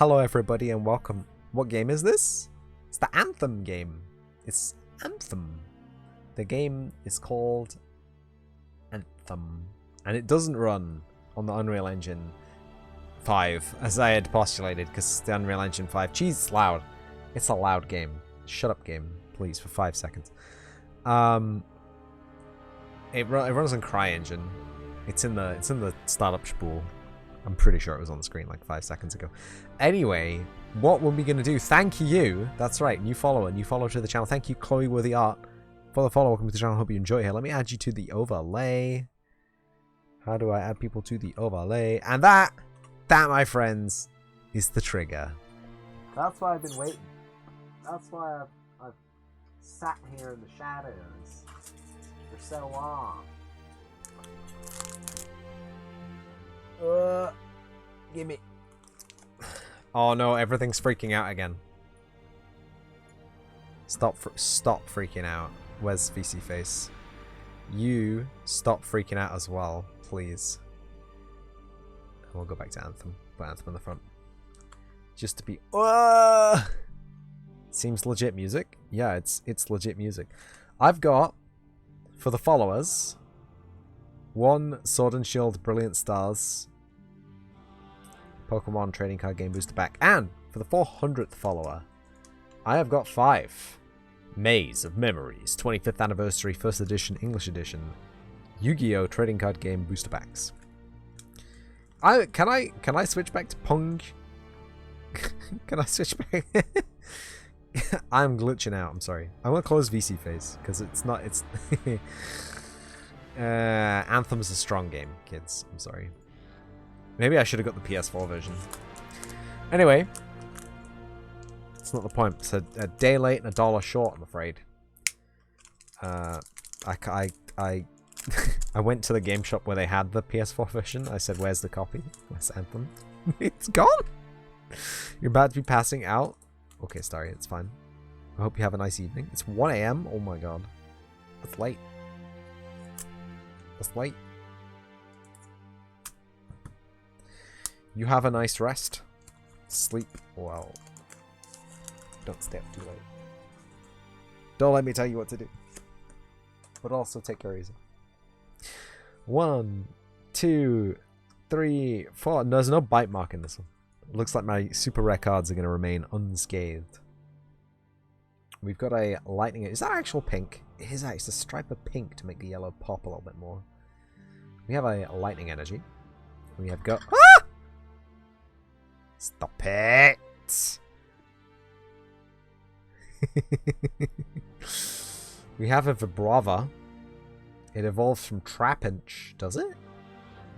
Hello everybody and welcome. What game is this? It's the Anthem game. It's Anthem. The game is called Anthem. And it doesn't run on the Unreal Engine 5 as I had postulated, because the Unreal Engine 5, geez, it's loud. It's a loud game. Shut up game, please, for 5 seconds. It runs on CryEngine. It's in the startup spool. I'm pretty sure it was on the screen like 5 seconds ago. Anyway, what were we going to do? Thank you. That's right. New follower to the channel. Thank you, Chloe Worthy Art, for the follow. Welcome to the channel. Hope you enjoy here. Let me add you to the overlay. How do I add people to the overlay? And that, my friends, is the trigger. That's why I've been waiting. That's why I've sat here in the shadows for so long. Gimme. Oh no, everything's freaking out again. Stop freaking out. Where's VC Face? You stop freaking out as well, please. And we'll go back to Anthem. Put Anthem in the front. Just to be... Seems legit music. Yeah, it's legit music. I've got, for the followers, 1 Sword and Shield Brilliant Stars Pokemon trading card game booster pack, and for the 400th follower, I have got 5 Maze of Memories 25th Anniversary First Edition English Edition Yu-Gi-Oh trading card game booster packs. Can I switch back to Pong? Can I switch back? I'm glitching out. I'm sorry. I'm gonna close VC Face because it's not. It's Anthem is a strong game, kids. I'm sorry. Maybe I should have got the PS4 version. Anyway, it's not the point. It's a day late and $1 short, I'm afraid. I went to the game shop where they had the PS4 version. I said, "Where's the copy? Where's Anthem?" It's gone. You're about to be passing out. Okay, sorry, it's fine. I hope you have a nice evening. It's 1 AM. Oh my god, that's late. That's late. You have a nice rest. Sleep well. Don't stay up too late. Don't let me tell you what to do. But also take care easy. 1, 2, 3, 4. No, there's no bite mark in this one. It looks like my super rare cards are going to remain unscathed. We've got a lightning. Is that actual pink? It is. It's a stripe of pink to make the yellow pop a little bit more. We have a lightning energy. We have got... Ah! Stop it! We have a Vibrava. It evolves from Trapinch, does it?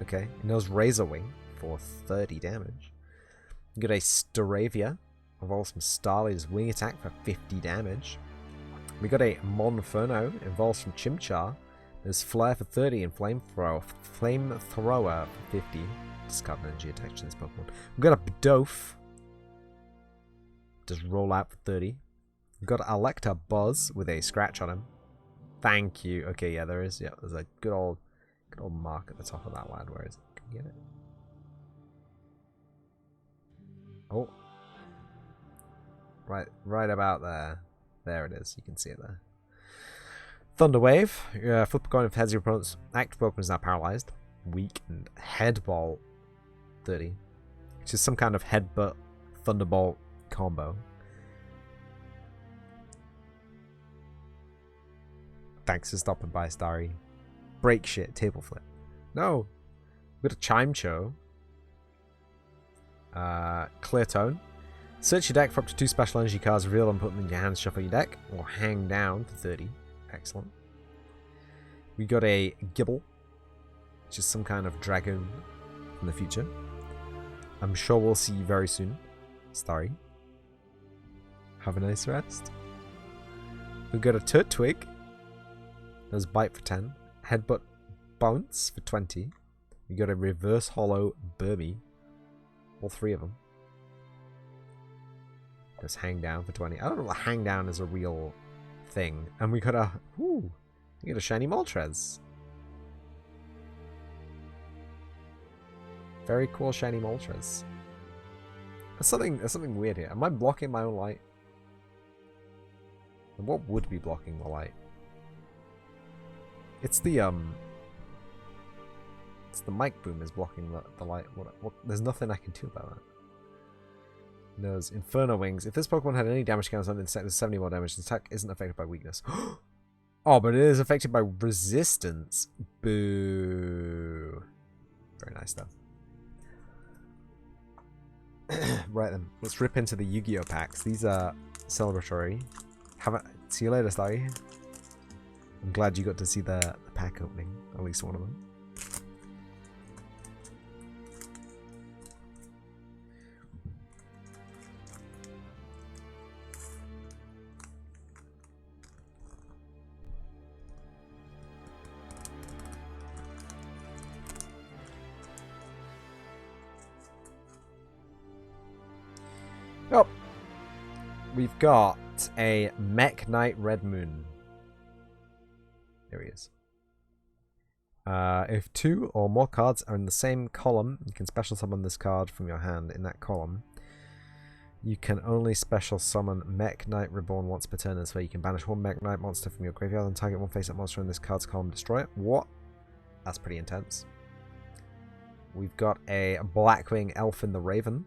Okay. It knows Razor Wing for 30 damage. We got a Staravia. Evolves from Starly's Wing Attack for 50 damage. We got a Monferno. Evolves from Chimchar. There's Flare for 30 and Flamethrower for 50. Discard energy attached to this Pokemon. We've got a Bidoof. Just roll out for 30. We've got Electa Buzz with a scratch on him. Thank you. Okay, yeah, there is. Yeah, there's a good old mark at the top of that lad. Where is it? Can you get it? Oh. Right about there. There it is. You can see it there. Thunder Wave. Flip a coin if heads your opponent's active Pokemon is now paralyzed. Weak and Headball 30. Which is some kind of headbutt thunderbolt combo. Thanks for stopping by, Starry. Break shit, table flip. No. We've got a Chimecho. Clear Tone. Search your deck for up to 2 special energy cards, reveal them, put them in your hands, shuffle your deck, or hang down for 30. Excellent. We got a Gibble, which is some kind of dragon in the future. I'm sure we'll see you very soon. Starry. Have a nice rest. We got a Turtwig. There's Bite for 10. Headbutt Bounce for 20. We got a Reverse Hollow Burmy. All 3 of them. There's Hang Down for 20. I don't know what Hang Down is a real thing. And we got a... Ooh. We got a Shiny Moltres. Very cool shiny Moltres. There's something weird here. Am I blocking my own light? And what would be blocking the light? It's the mic boom is blocking the light. What? There's nothing I can do about that. Knows Inferno Wings. If this Pokemon had any damage count on it, there's 70 more damage. The attack isn't affected by weakness. Oh, but it is affected by resistance. Boo. Very nice, though. Right then, let's rip into the Yu-Gi-Oh packs. These are celebratory. See you later, Starry. I'm glad you got to see the pack opening, at least one of them. Oh, we've got a Mech Knight Red Moon. There he is. If 2 or more cards are in the same column, you can special summon this card from your hand in that column. You can only special summon Mech Knight Reborn once per turn. This way you can banish one Mech Knight monster from your graveyard and target one face-up monster in this card's column, destroy it. What? That's pretty intense. We've got a Blackwing Elfin the Raven.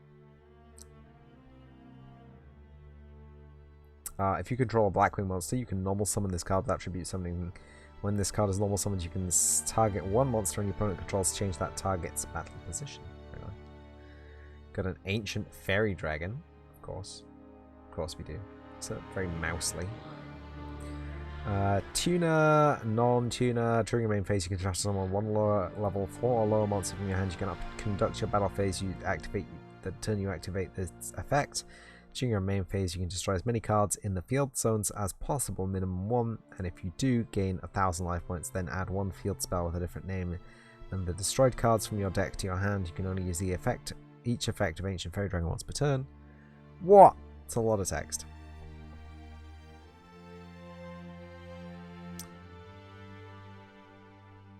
If you control a Blackwing monster, you can normal summon this card with attribute summoning. When this card is normal summoned, you can target one monster and your opponent controls to change that target's battle position. Very nice. Got an Ancient Fairy Dragon, of course. Of course we do. It's very mousely. Tuner, non-tuner, during your main phase, you can transfer someone one lower level 4 or lower monster from your hand. You can conduct your battle phase. You activate the turn you activate this effect. During your main phase, you can destroy as many cards in the field zones as possible, minimum 1, and if you do, gain 1,000 life points, then add one field spell with a different name. And the destroyed cards from your deck to your hand, you can only use each effect of Ancient Fairy Dragon once per turn. What? It's a lot of text.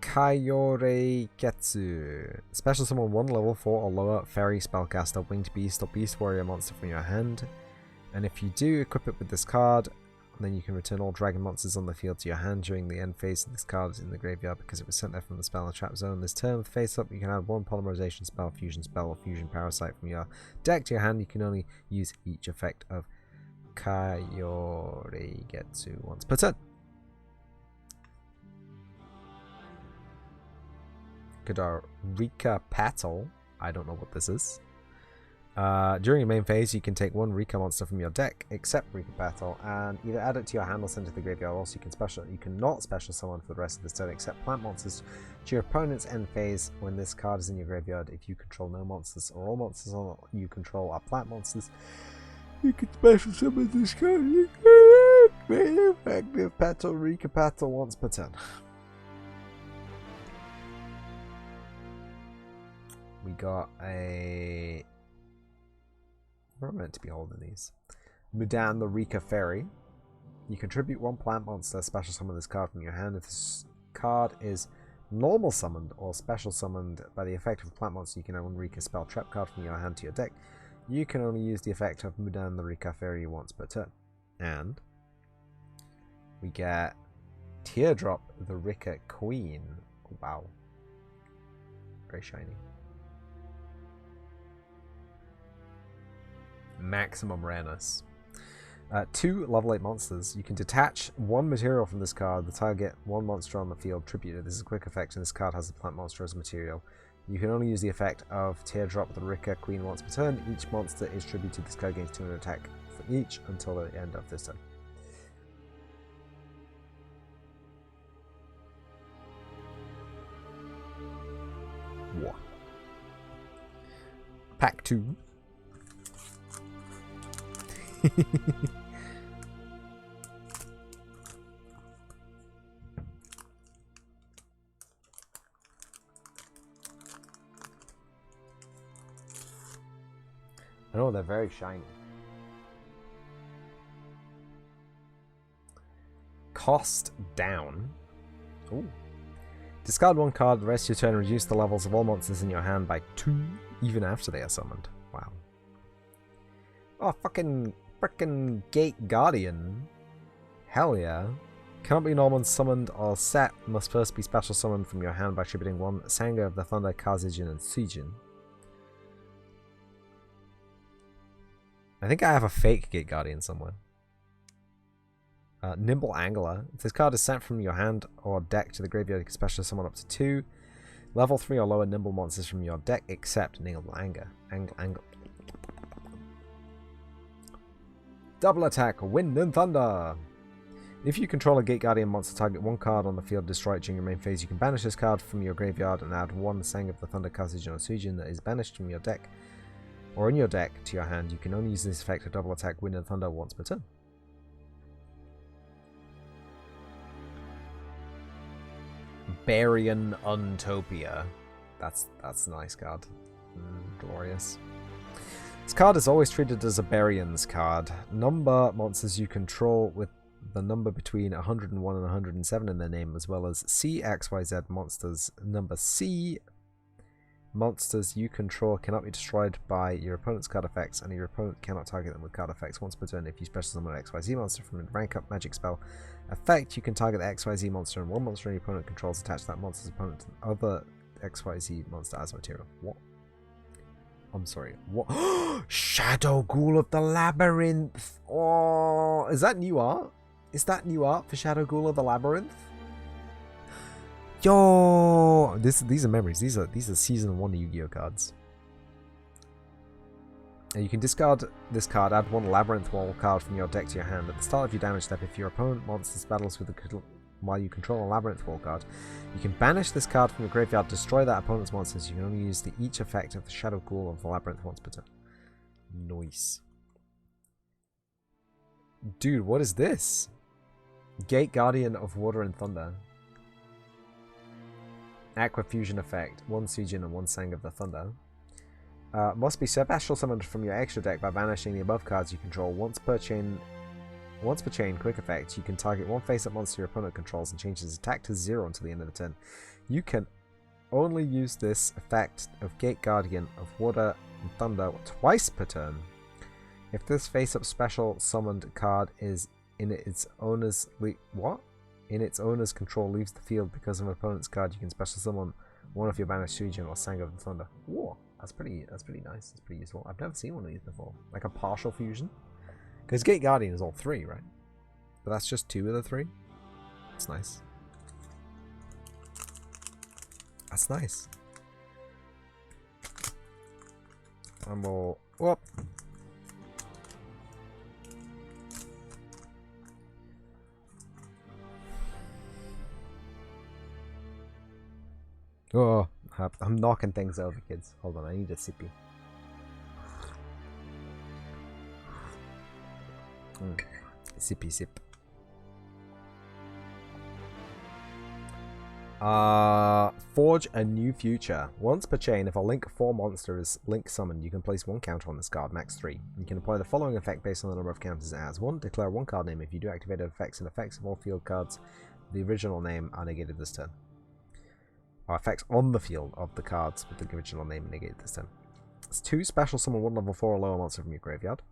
Kayore Ketsu. Special summon one level 4 or lower fairy spellcaster, winged beast or beast warrior monster from your hand. And if you do, equip it with this card, then you can return all dragon monsters on the field to your hand during the end phase of this card is in the graveyard because it was sent there from the spell and trap zone. This turn, with face up, you can add one polymerization spell, fusion spell, or fusion parasite from your deck to your hand. You can only use each effect of Kayore Ketsu once per turn. Rika Patel. I don't know what this is. During your main phase, you can take one Rika monster from your deck, except Rika Patel, and either add it to your hand or send it to the graveyard. Also, you can not special summon for the rest of this turn, except plant monsters to your opponent's end phase when this card is in your graveyard. If you control no monsters or all monsters you control are plant monsters, you can special summon this card. You can make effective Patel Rika Patel once per turn. We got a... We're meant to be holding these. Mudan the Rika Fairy. You contribute one plant monster, special summon this card from your hand. If this card is normal summoned or special summoned by the effect of a plant monster, you can add one Rika spell trap card from your hand to your deck. You can only use the effect of Mudan the Rika Fairy once per turn. And we get Teardrop the Rika Queen. Wow. Very shiny. Maximum rareness. 2 level 8 monsters. You can detach one material from this card. The target one monster on the field tributed. This is a quick effect, and this card has the plant monster as material. You can only use the effect of Teardrop the Rika Queen once per turn. Each monster is tributed. This card gains 200 attack for each until the end of this turn. What? Pack 2. I know they're very shiny. Cost down. Ooh. Discard one card, the rest of your turn, reduce the levels of all monsters in your hand by 2, even after they are summoned. Wow. Oh, fucking frickin' Gate Guardian. Hell yeah. Cannot be normal summoned or set. Must first be special summoned from your hand by attributing one Sanga of the Thunder, Kazijin, and Suijin. I think I have a fake Gate Guardian somewhere. Nimble Angler. If this card is sent from your hand or deck to the graveyard, you can special summon up to 2 level 3 or lower nimble monsters from your deck, except Nimble Angler. Double attack, Wind and Thunder. If you control a Gate Guardian monster, target one card on the field, destroy it during your main phase. You can banish this card from your graveyard and add one Sang of the Thunder, Kazijin, or Suijin that is banished from your deck or in your deck to your hand. You can only use this effect to double attack Wind and Thunder once per turn. Barian Untopia. That's a nice card. Glorious. This card is always treated as a Barian's card. Number monsters you control with the number between 101 and 107 in their name, as well as CXYZ monsters. Number C monsters you control cannot be destroyed by your opponent's card effects, and your opponent cannot target them with card effects once per turn. If you special summon an XYZ monster from a rank up magic spell effect, you can target the XYZ monster, and one monster your opponent controls attach that monster's opponent to the other XYZ monster as material. What? I'm sorry. What? Shadow Ghoul of the Labyrinth. Oh, is that new art? Is that new art for Shadow Ghoul of the Labyrinth? Yo, these are memories. These are season 1 Yu-Gi-Oh cards. And you can discard this card, add one Labyrinth Wall card from your deck to your hand. At the start of your damage step, if your opponent monsters battles with while you control a Labyrinth Wall card, you can banish this card from your graveyard, destroy that opponent's monsters. You can only use each effect of the Shadow Ghoul of the Labyrinth once per turn. Nice. Dude, what is this? Gate Guardian of Water and Thunder. Aqua Fusion effect. One Suijin and one Sang of the Thunder. Must be special summoned from your extra deck by banishing the above cards you control. Once per chain, quick effect. You can target one face-up monster your opponent controls and change its attack to 0 until the end of the turn. You can only use this effect of Gate Guardian of Water and Thunder twice per turn. If this face-up special summoned card is in its owner's in its owner's control leaves the field because of an opponent's card, you can special summon one of your banished Suijin or Sang of the Thunder. Whoa, that's pretty nice. That's pretty useful. I've never seen one of these before. Like a partial fusion. Because Gate Guardian is all 3, right? But that's just 2 of the 3. That's nice. That's nice. And we'll... Whoop! Oh, I'm knocking things over, kids. Hold on, I need a sippy. Sippy sip. Forge a new future. Once per chain, if a link 4 monster is link summoned, you can place 1 counter on this card, max 3. You can apply the following effect based on the number of counters it has. 1. Declare 1 card name. If you do activated effects and effects of all field cards, the original name are negated this turn. Or effects on the field of the cards with the original name negated this turn. It's 2. Special summon 1 level 4 or lower monster from your graveyard.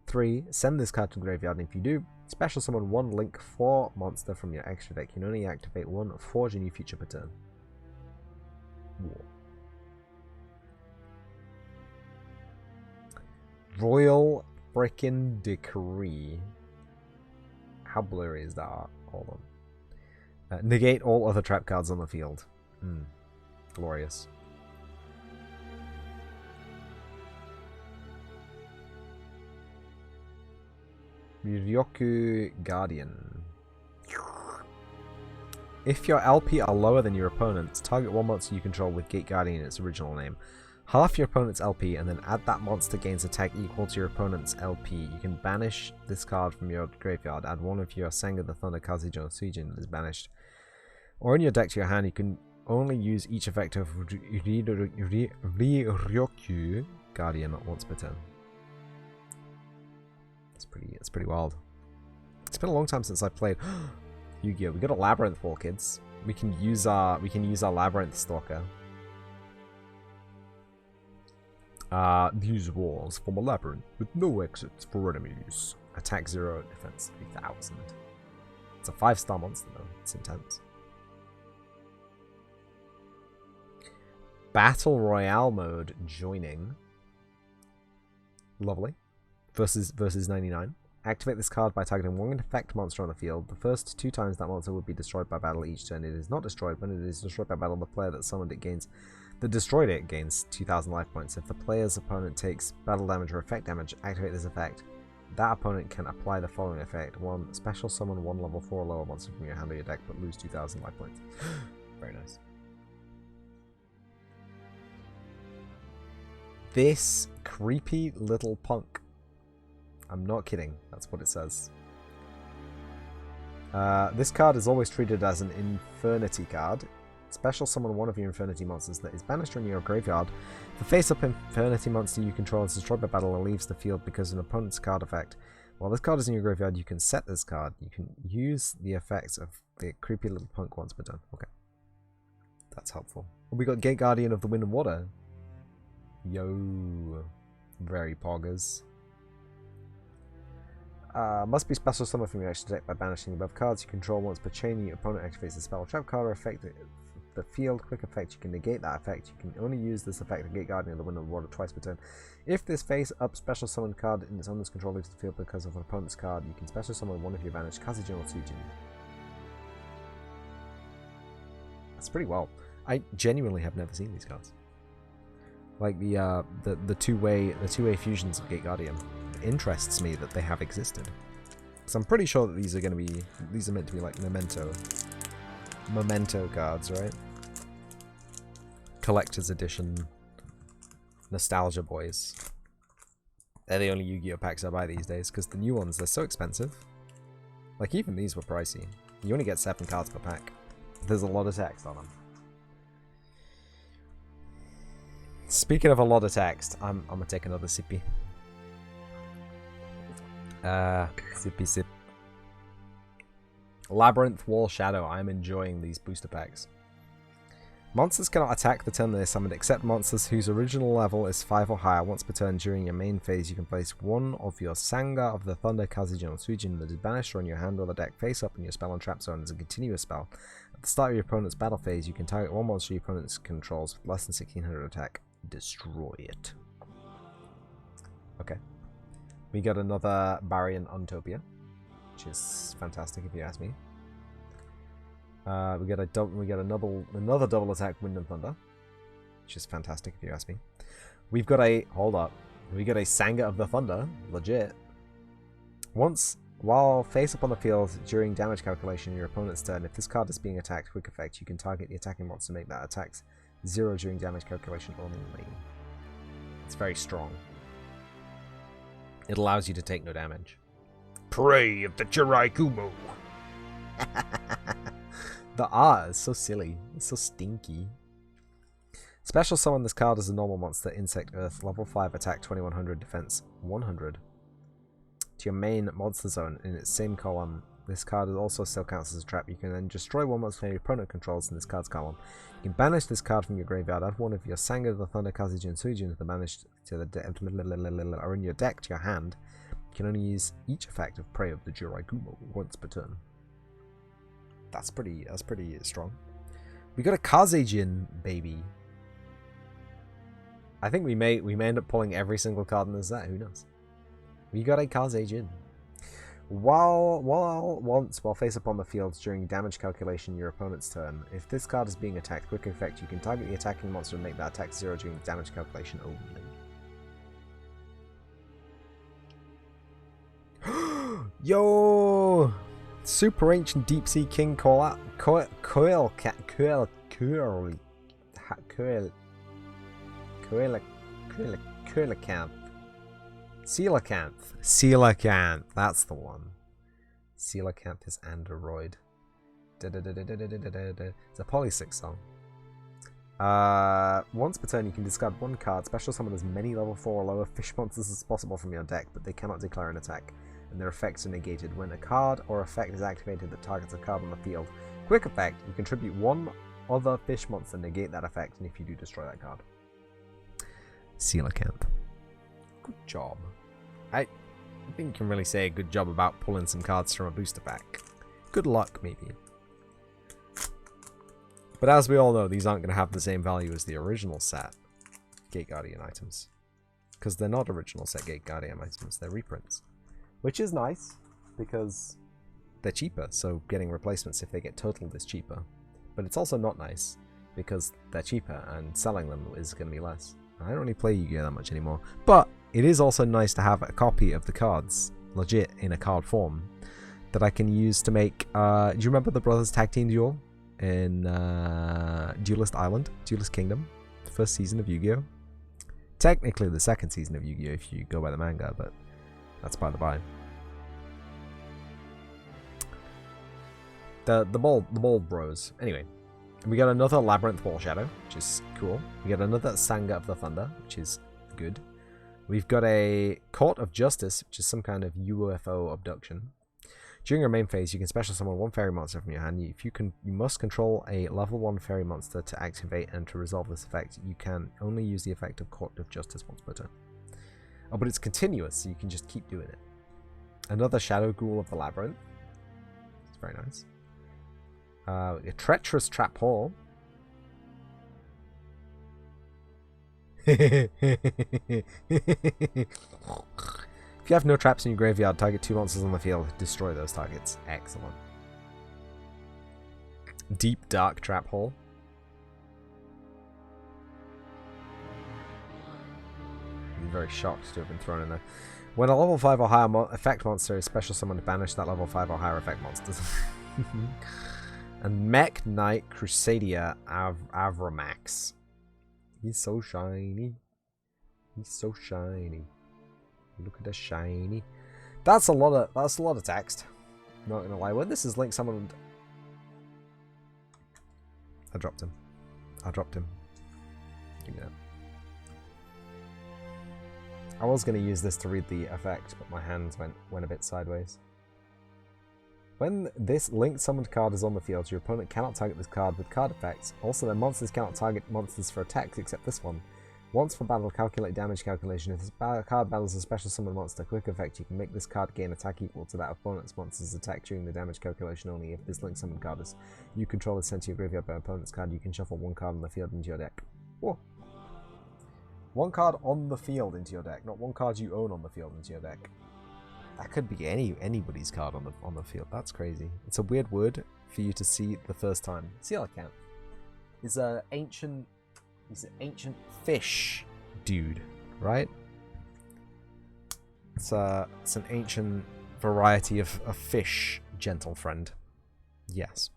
3. Send this card to the graveyard, and if you do, special summon 1 link 4 monster from your extra deck. You can only activate 1 Forge a new future per turn. Whoa. Royal frickin' Decree. How blurry is that? Hold on. Negate all other trap cards on the field. Glorious. Ryoku Guardian. If your LP are lower than your opponent's, target 1 monster you control with Gate Guardian in its original name. Half your opponent's LP and then add that monster gains attack equal to your opponent's LP. You can banish this card from your graveyard. Add 1 of your Sang of the Thunder, Kazijin, or Suijin that is banished. Or in your deck to your hand, you can only use each effect of Ryoku Guardian once per turn. It's pretty wild. It's been a long time since I played Yu-Gi-Oh! We got a Labyrinth Wall, kids. We can use our Labyrinth Stalker. These walls form a labyrinth with no exits for enemies. Attack 0, defense 3000. It's a 5-star monster though, it's intense. Battle Royale mode joining. Lovely. Versus 99. Activate this card by targeting one effect monster on the field. The first 2 times that monster would be destroyed by battle each turn. It is not destroyed. When it is destroyed by battle, the player that summoned it gains... that destroyed it gains 2,000 life points. If the player's opponent takes battle damage or effect damage, activate this effect. That opponent can apply the following effect. 1. Special summon 1 level 4 or lower monster from your hand or your deck, but lose 2,000 life points. Very nice. This creepy little punk. I'm not kidding. That's what it says. This card is always treated as an Infernity card. Special summon one of your Infernity monsters that is banished from your graveyard. The face-up Infernity monster you control is destroyed by battle and leaves the field because of an opponent's card effect. While this card is in your graveyard, you can set this card. You can use the effects of the creepy little punk once per turn. Okay. That's helpful. We got Gate Guardian of the Wind and Water. Yo. Very poggers. Must be special summon from your action deck by banishing above cards you control once per chain. Your opponent activates a spell trap card or effect the field. Quick effect, you can negate that effect. You can only use this effect of Gate Guardian of the Wind and Water twice per turn. If this face-up special summon card in its owner's control leaves the field because of an opponent's card, you can special summon one of your banished Kazejin or Tsujin. That's pretty well. I genuinely have never seen these cards. Like the two-way fusions of Gate Guardian. It interests me that they have existed. Because I'm pretty sure that these are meant to be like memento cards, right? Collector's edition nostalgia boys. They're the only Yu-Gi-Oh packs I buy these days, because the new ones, they're so expensive. Like even these were pricey. You only get 7 cards per pack. There's a lot of text on them. Speaking of a lot of text, I'm gonna take another sippy. Sippy sip. Labyrinth Wall Shadow. I'm enjoying these booster packs. Monsters cannot attack the turn they are summoned, except monsters whose original level is 5 or higher. Once per turn during your main phase, you can place one of your Sanga of the Thunder, Kazejin, or Tsujin that is banished on your hand or the deck face up in your spell and trap zone as a continuous spell. At the start of your opponent's battle phase, you can target one monster your opponent controls with less than 1600 attack. Destroy it. Okay. We got another Barian Untopia, which is fantastic if you ask me. We get another double attack Wind and Thunder, which is fantastic if you ask me. We've got a we got a Sanga of the Thunder, legit. While face up on the field during damage calculation in your opponent's turn, if this card is being attacked, quick effect, you can target the attacking monster and make that attack 0 during damage calculation only. It's very strong. It allows you to take no damage. Prey of the Jiraikumo. The art is so silly. It's so stinky. Special summon this card as a normal monster, Insect Earth, level 5 attack 2100, defense 100. To your main monster zone in its same column. This card also still counts as a trap. You can then destroy one monster your opponent controls in this card's column. You can banish this card from your graveyard. Add one of your Sanga of the Thunder, Kazejin, Tsujin to the banished to the deck, or in your deck to your hand. You can only use each effect of Prey of the Jiraikumo once per turn. That's pretty strong. We got a Kazejin, baby. I think we may end up pulling every single card in the set. Who knows? We got a Kazejin. While face up on the field during damage calculation your opponent's turn, if this card is being attacked, quick effect, you can target the attacking monster and make that attack 0 during damage calculation only. Yo! Super Ancient Deep Sea King Coelacanth. Coelacanth, that's the one. Coelacanth is Android. It's a Polysix song. Once per turn you can discard one card, special summon as many level 4 or lower fish monsters as possible from your deck, but they cannot declare an attack, and their effects are negated. When a card or effect is activated that targets a card on the field, quick effect, you contribute one other fish monster, negate that effect, and if you do, destroy that card. Coelacanth. Good job. I think you can really say a good job about pulling some cards from a booster pack. Good luck, maybe. But as we all know, these aren't going to have the same value as the original set Gate Guardian items. Because they're not original set Gate Guardian items, they're reprints. Which is nice, because they're cheaper, so getting replacements if they get totaled is cheaper. But it's also not nice, because they're cheaper, and selling them is going to be less. I don't really play Yu-Gi-Oh! That much anymore. But it is also nice to have a copy of the cards, legit, in a card form, that I can use to make... do you remember the Brothers Tag Team Duel in Duelist Island? Duelist Kingdom? The first season of Yu-Gi-Oh! Technically the second season of Yu-Gi-Oh! If you go by the manga, but that's by the by. The ball bros. Anyway, we got another Labyrinth Ball Shadow, which is cool. We got another Sanga of the Thunder, which is good. We've got a Court of Justice, which is some kind of UFO abduction. During your main phase, you can special summon one fairy monster from your hand. You must control a level 1 fairy monster to activate, and to resolve this effect, you can only use the effect of Court of Justice once per turn. Oh, but it's continuous, so you can just keep doing it. Another Shadow Ghoul of the Labyrinth. It's very nice. A Treacherous Trap Hole. If you have no traps in your graveyard, target 2 monsters on the field. Destroy those targets. Excellent. Deep Dark Trap Hole. I'm very shocked to have been thrown in there. When a level 5 or higher effect monster is special summoned, banish that level 5 or higher effect monsters. And Mech Knight Crusadia Avramax. He's so shiny. He's so shiny. Look at the shiny. That's a lot of text. Not gonna lie. When this is Link summoned, I dropped him. Give me that. I was gonna use this to read the effect, but my hands went a bit sideways. When this Link summoned card is on the field, your opponent cannot target this card with card effects. Also, their monsters cannot target monsters for attacks except this one. Once per battle, calculate damage calculation. If this card battles a special summon monster, quick effect, you can make this card gain attack equal to that opponent's monster's attack during the damage calculation only. If this Link summon card is you control is sent to your graveyard by opponent's card, you can shuffle one card on the field into your deck. Whoa. One card on the field into your deck, not one card you own on the field into your deck. That could be anybody's card on the field. That's crazy. It's a weird word for you to see the first time. Coelacanth is an ancient fish dude, right? It's an ancient variety of fish, gentle friend. Yes.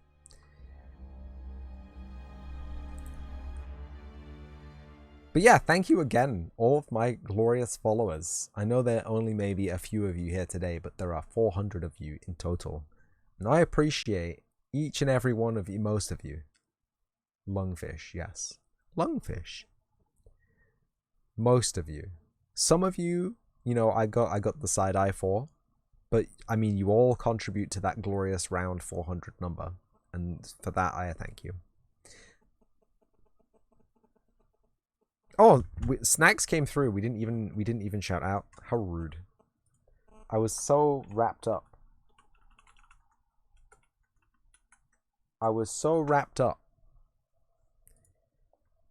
But yeah, thank you again, all of my glorious followers. I know there only may be a few of you here today, but there are 400 of you in total. And I appreciate each and every one of you, most of you. Lungfish, yes. Lungfish. Most of you. Some of you, you know, I got the side eye for. But, I mean, you all contribute to that glorious round 400 number. And for that, I thank you. Oh, snacks came through. We didn't even shout out. How rude. I was so wrapped up.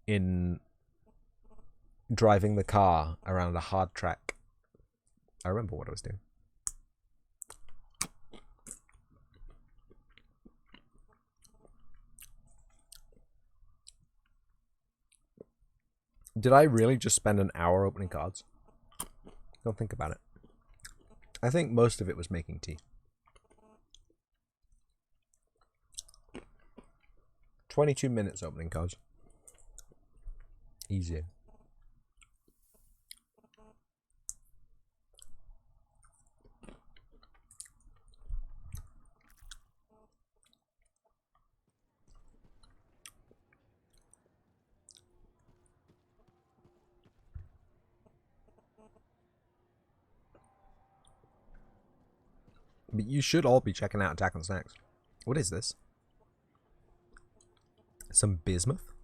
In driving the car around a hard track. I remember what I was doing. Did I really just spend an hour opening cards? Don't think about it. I think most of it was making tea. 22 minutes opening cards. Easy. But you should all be checking out Attack on Snacks. What is this? Some bismuth?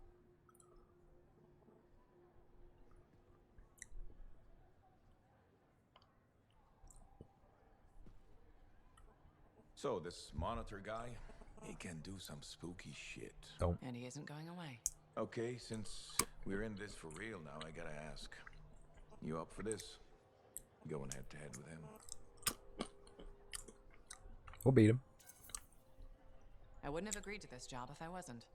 So this monitor guy, he can do some spooky shit. Don't. And he isn't going away. Okay, since we're in this for real now, I gotta ask. You up for this? Going head to head with him? We'll beat him. I wouldn't have agreed to this job if I wasn't.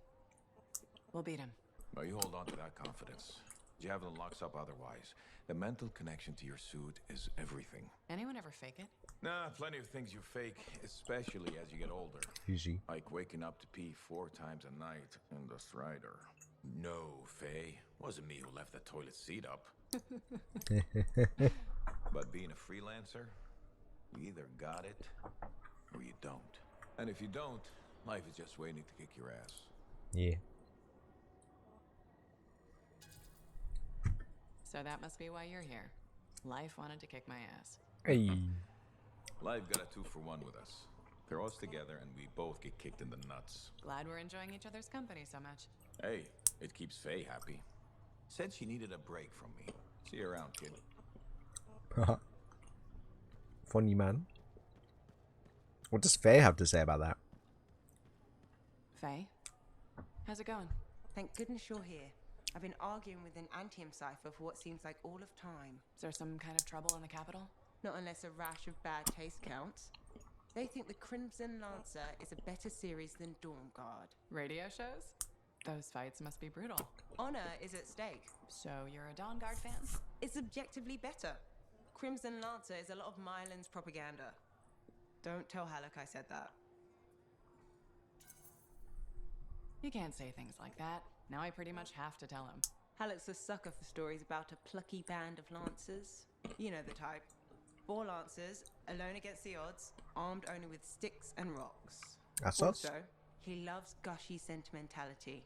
We'll beat him. Well, you hold on to that confidence. Javelin locks up otherwise. The mental connection to your suit is everything. Anyone ever fake it? Nah, plenty of things you fake, especially as you get older. Easy. Like waking up to pee 4 times a night in the Strider. No, Faye. Wasn't me who left the toilet seat up. But being a freelancer, you either got it or you don't. And if you don't, life is just waiting to kick your ass. Yeah. So that must be why you're here. Life wanted to kick my ass. Hey. Life got a 2-for-1 with us. Throw us together and we both get kicked in the nuts. Glad we're enjoying each other's company so much. Hey, it keeps Faye happy. Said she needed a break from me. See you around, kid. Funny man. What does Faye have to say about that? Faye, how's it going? Thank goodness you're here. I've been arguing with an Anthem cipher for what seems like all of time. Is there some kind of trouble in the capital? Not unless a rash of bad taste counts. They think the Crimson Lancer is a better series than Dawn Guard. Radio shows? Those fights must be brutal. Honor is at stake. So you're a Dawn Guard fan? It's objectively better. Crimson Lancer is a lot of Mylan's propaganda. Don't tell Halleck I said that. You can't say things like that. Now I pretty much have to tell him. Halleck's a sucker for stories about a plucky band of lancers. You know the type. 4 lancers, alone against the odds, armed only with sticks and rocks. That's us. Also, he loves gushy sentimentality,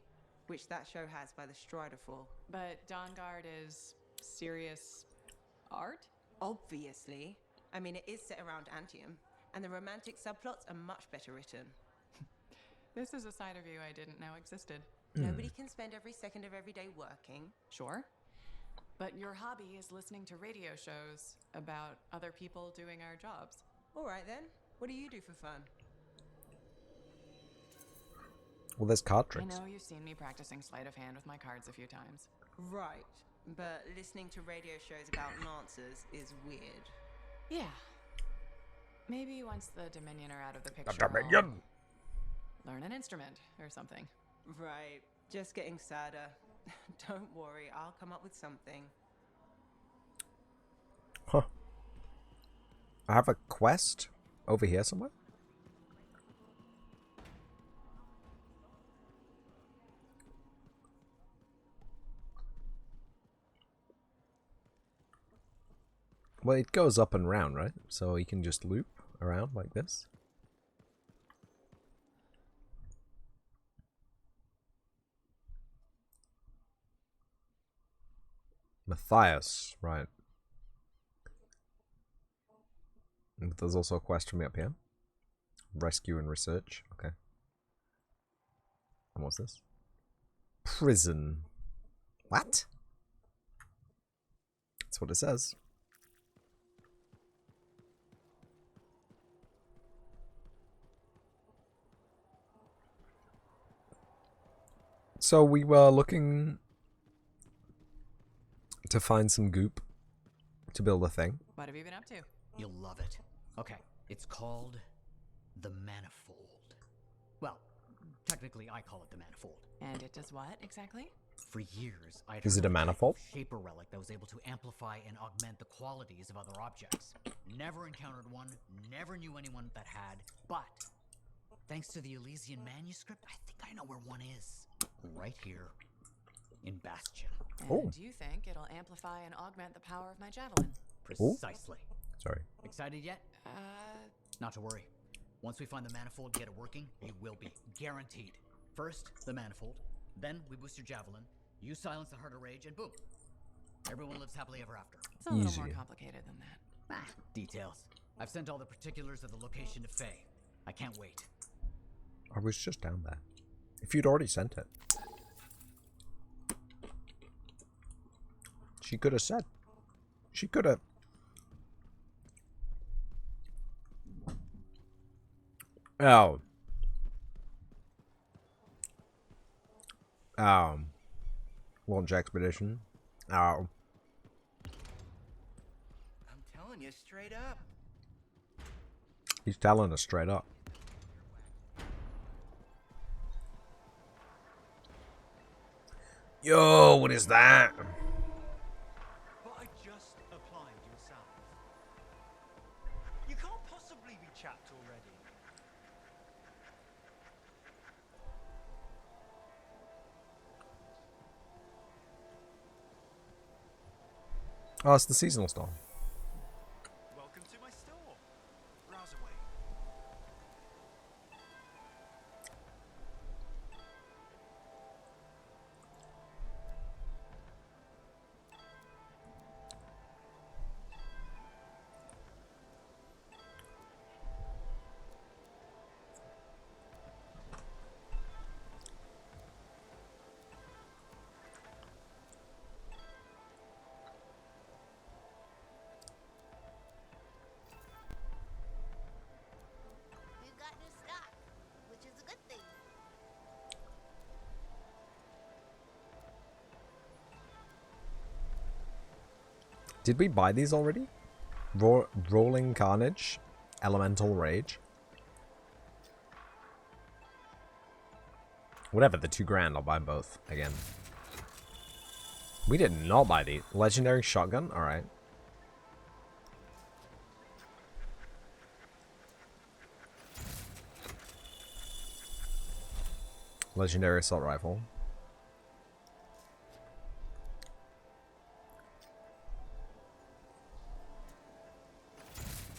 which that show has by the Strider Fall. But Dawn Guard is serious art? Obviously. I mean, it is set around Anthem, and the romantic subplots are much better written. This is a side of you I didn't know existed. Nobody can spend every second of every day working. Sure. But your hobby is listening to radio shows about other people doing our jobs. All right then. What do you do for fun? Well, there's card I tricks. know you've seen me practicing sleight of hand with my cards a few times. Right. But listening to radio shows about lancers is weird. Yeah. Maybe once the Dominion are out of the picture, Dominion! I'll learn an instrument or something. Right. Just getting sadder. Don't worry, I'll come up with something. Huh. I have a quest over here somewhere. Well, it goes up and round, right? So you can just loop around like this. Matthias, right. And there's also a quest for me up here. Rescue and research, okay. And what's this? Prison. What? That's what it says. So we were looking to find some goop to build a thing. What have you been up to? You'll love it. Okay, it's called the Manifold. Well, technically I call it the Manifold. And it does what, exactly? For years, I'd Is heard it a of type of manifold? shaper relic that was able to amplify and augment the qualities of other objects. Never encountered one, never knew anyone that had, but thanks to the Elysian manuscript, I think I know where one is. Right here in Bastion. And Oh. do you think it'll amplify and augment the power of my javelin? Precisely. Sorry. Excited yet? Not to worry. Once we find the manifold and get it working, you will be. Guaranteed. First, the manifold. Then we boost your javelin. You silence the heart of rage, and boom. Everyone lives happily ever after. It's a little more Easy. complicated than that. Details. I've sent all the particulars of the location to Faye. I can't wait. I was just down there. If you'd already sent it. She could have said. She could have. Oh. Launch expedition. Oh. I'm telling you straight up. He's telling us straight up. Yo, what is that? But I just applied yourself. You can't possibly be chapped already. Oh, it's the seasonal store. Welcome to my store. Browse away. We've got new stock, which is a good thing. Did we buy these already? Rolling Carnage, Elemental Rage. Whatever, the $2,000, I'll buy both again. We did not buy the Legendary Shotgun, alright. Legendary Assault Rifle.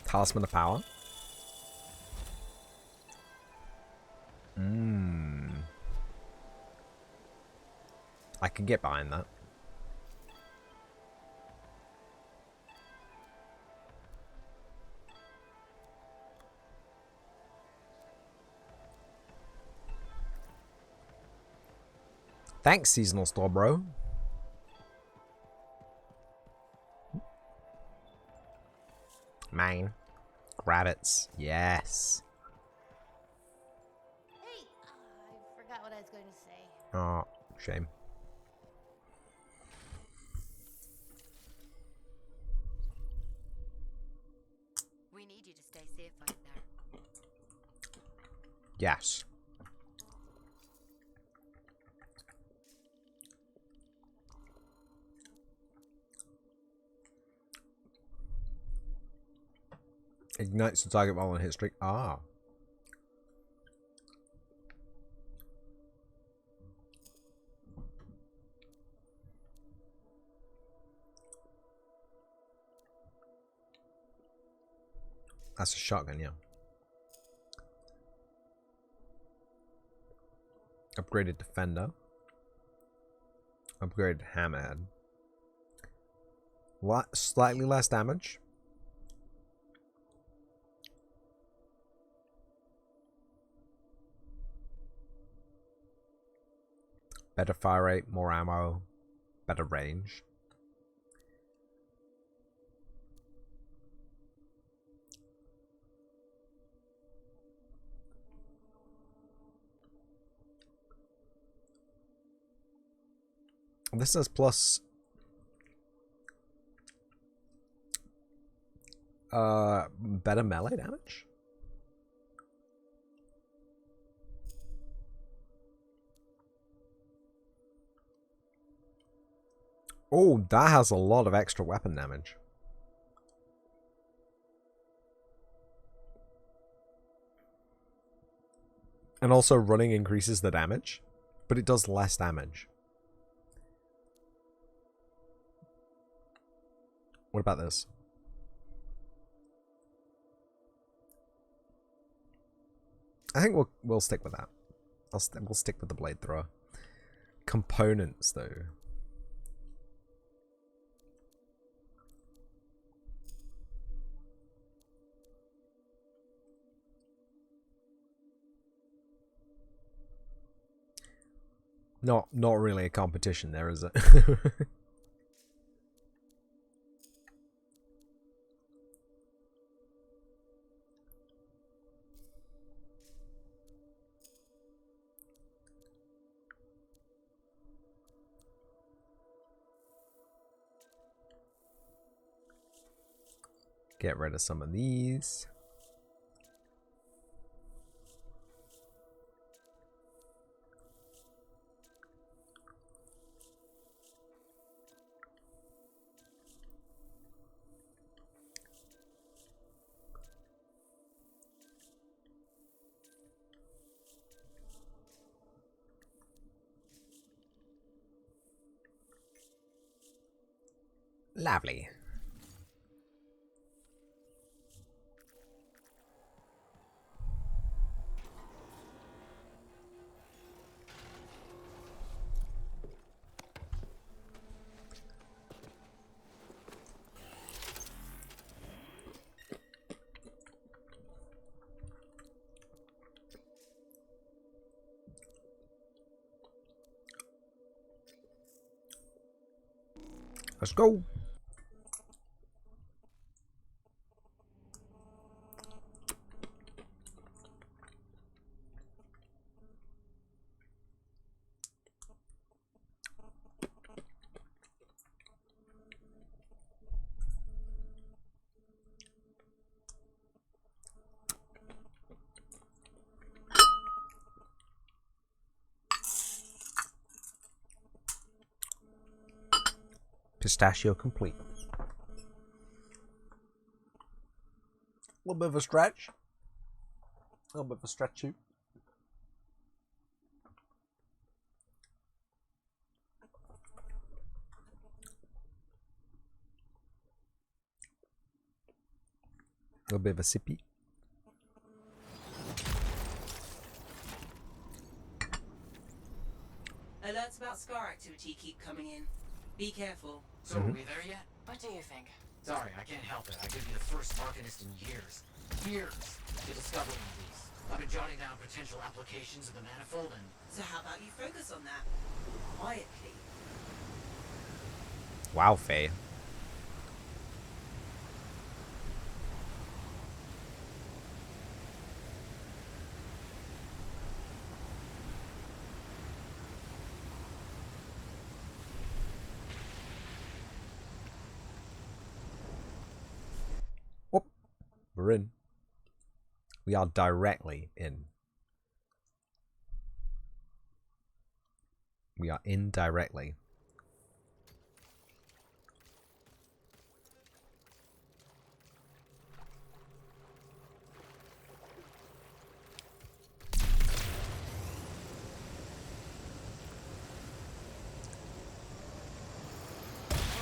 Talisman of Power. I can get behind that. Thanks, seasonal store, bro. Mine. Rabbits. Yes. Hey, I forgot what I was going to say. Oh, shame. We need you to stay safe out there. Yes. Ignites the target while on hit streak. Ah. That's a shotgun, yeah. Upgraded defender. Upgraded hammerhead. Slightly less damage. Better fire rate, more ammo, better range. This says plus better melee damage. Oh, that has a lot of extra weapon damage. And also running increases the damage, but it does less damage. What about this? I think we'll stick with that. We'll stick with the blade thrower. Components, though. Not really a competition there, is it? Get rid of some of these. Lovely. Let's go. Pistachio complete. A little bit of a stretch. A little bit of a stretch too. A little bit of a sippy. Alerts about Scar activity keep coming in. Be careful. So are we there yet? What do you think? Sorry, I can't help it. I could be the first Arcanist in years to discover one of these. I've been jotting down potential applications of the manifold and... So how about you focus on that? Quietly. Wow, Faye. We're in. We are directly in. We are in directly.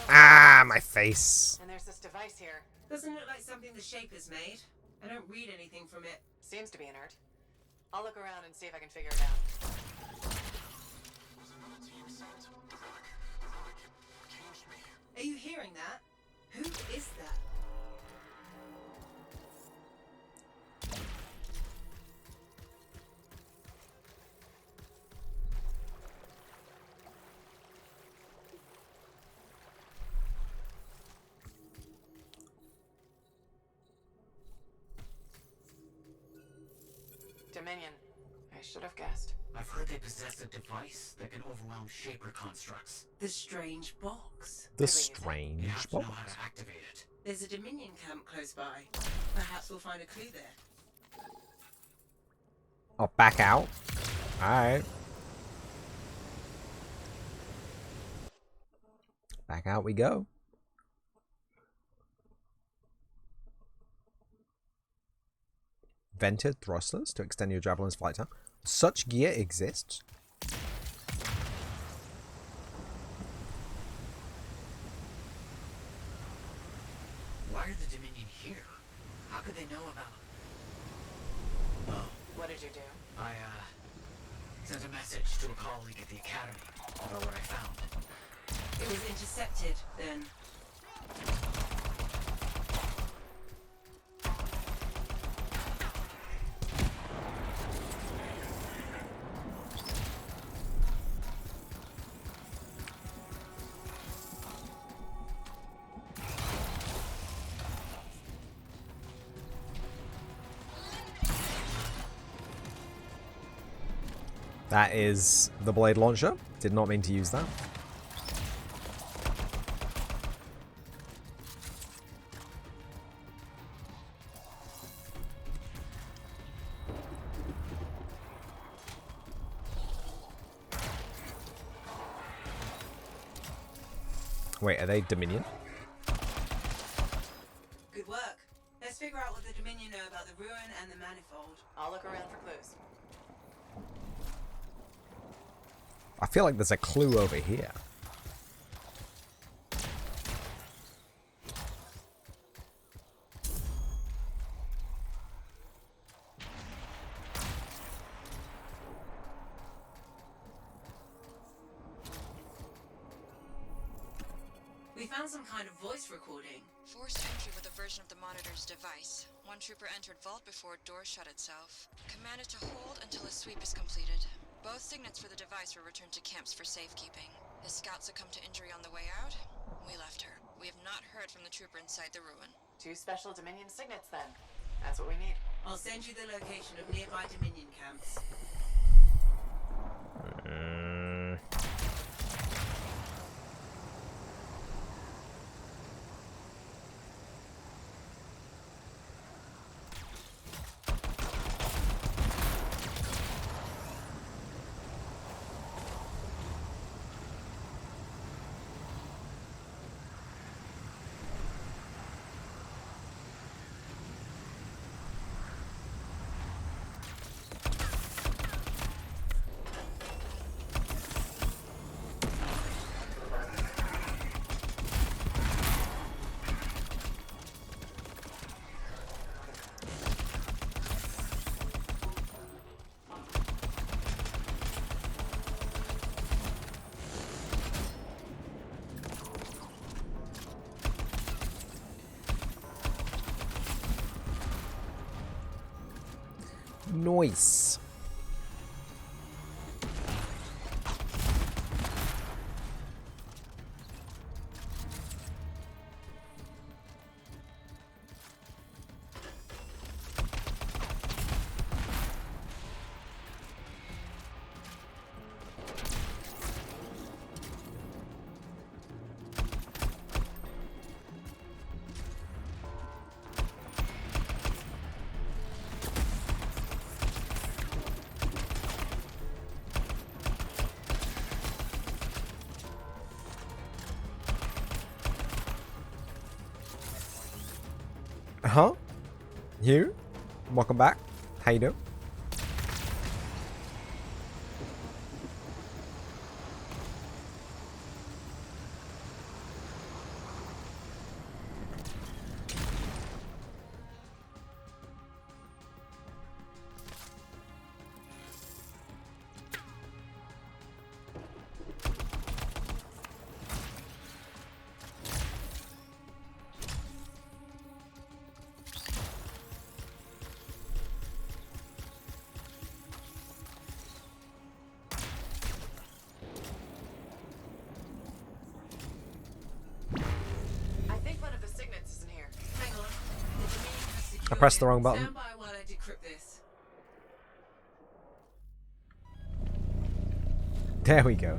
Ah, my face. And there's this device here. Doesn't look like something the Shaper's made. I don't read anything from it. Seems to be inert. I'll look around and see if I can figure it out. Are you hearing that? Who is that? Dominion. I should have guessed. I've heard they possess a device that can overwhelm Shaper constructs. The strange box. The You strange have to know box. how to activate it. There's a Dominion camp close by. Perhaps we'll find a clue there. Oh, back out. Alright. Back out we go. Vented thrusters to extend your javelin's flight time. Such gear exists. Why are the Dominion here? How could they know about... Oh, What did you do? I, sent a message to a colleague at the Academy about what I found. It was intercepted, then. That is the blade launcher. Did not mean to use that. Wait, are they Dominion? Good work. Let's figure out what the Dominion know about the ruin and the manifold. I'll look around for clues. I feel like there's a clue over here. We found some kind of voice recording. Forced entry with a version of the monitor's device. One trooper entered vault before door shut itself. Commanded to hold until a sweep is completed. Both signets for the device were returned to camps for safekeeping. The scout succumbed to injury on the way out. We left her. We have not heard from the trooper inside the ruin. 2 special Dominion signets then. That's what we need. I'll send you the location of nearby Dominion camps. Nice. Huh? You? Welcome back. How you doing? I think one of the signets is in here. Hang on. The Dominion has secured I pressed the it. wrong button. Stand by while I decrypt this. There we go.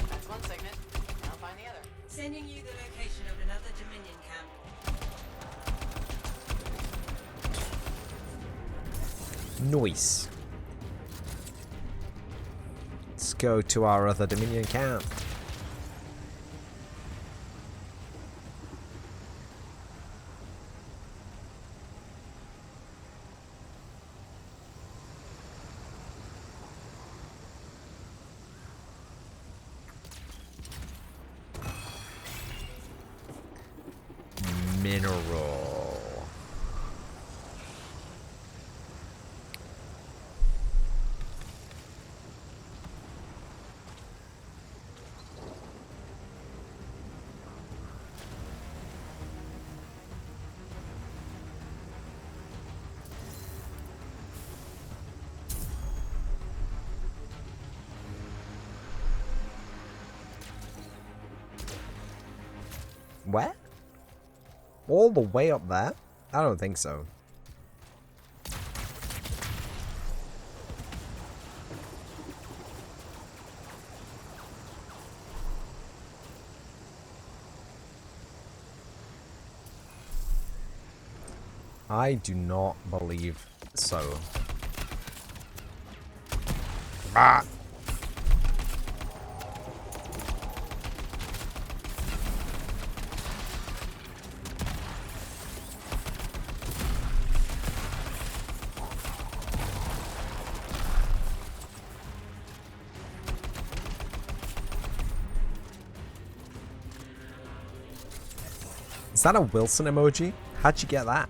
That's one signet. I'll find the other. Sending you the location of another Dominion camp. Nice. Let's go to our other Dominion camp. Mineral. Where? All the way up there? I don't think so. I do not believe so. Ah! Is that a Wilson emoji? How'd you get that?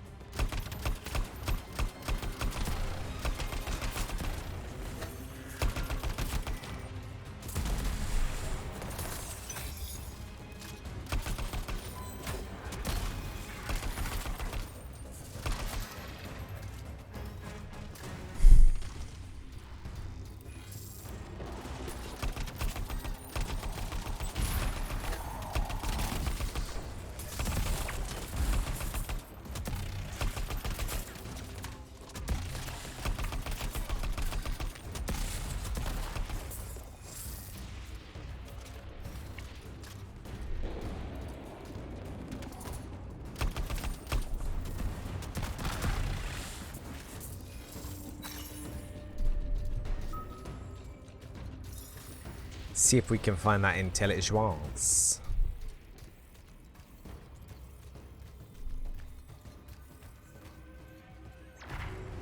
See if we can find that intelligence.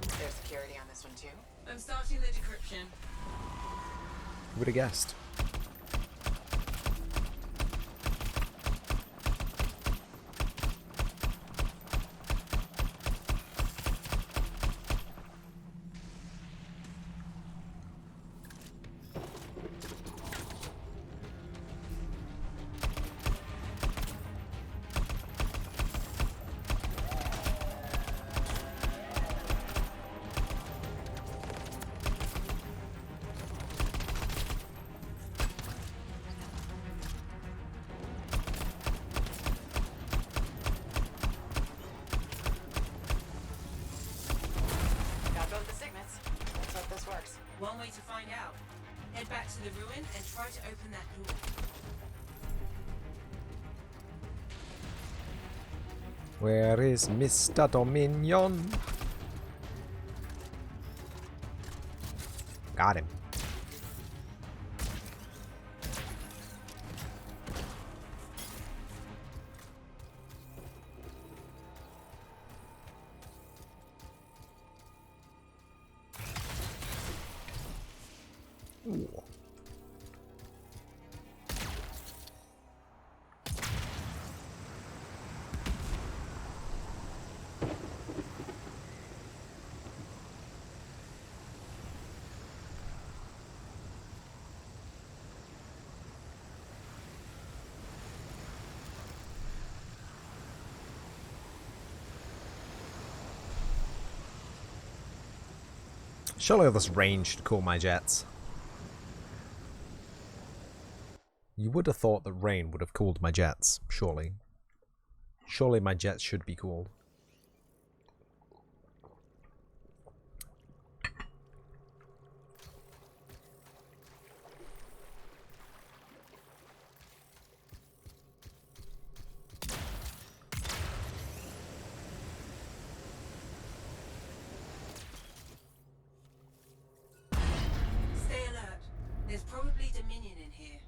There's security on this one too. I'm starting the decryption. Who would have guessed? Got both the signets. Let's hope this works. One way to find out. Head back to the ruin and try to open that door. Where is Mr. Dominion? Got him. Ooh. Surely this range should cool my jets. You would have thought that rain would have cooled my jets, surely. Surely my jets should be cooled. Stay alert. There's probably Dominion in here.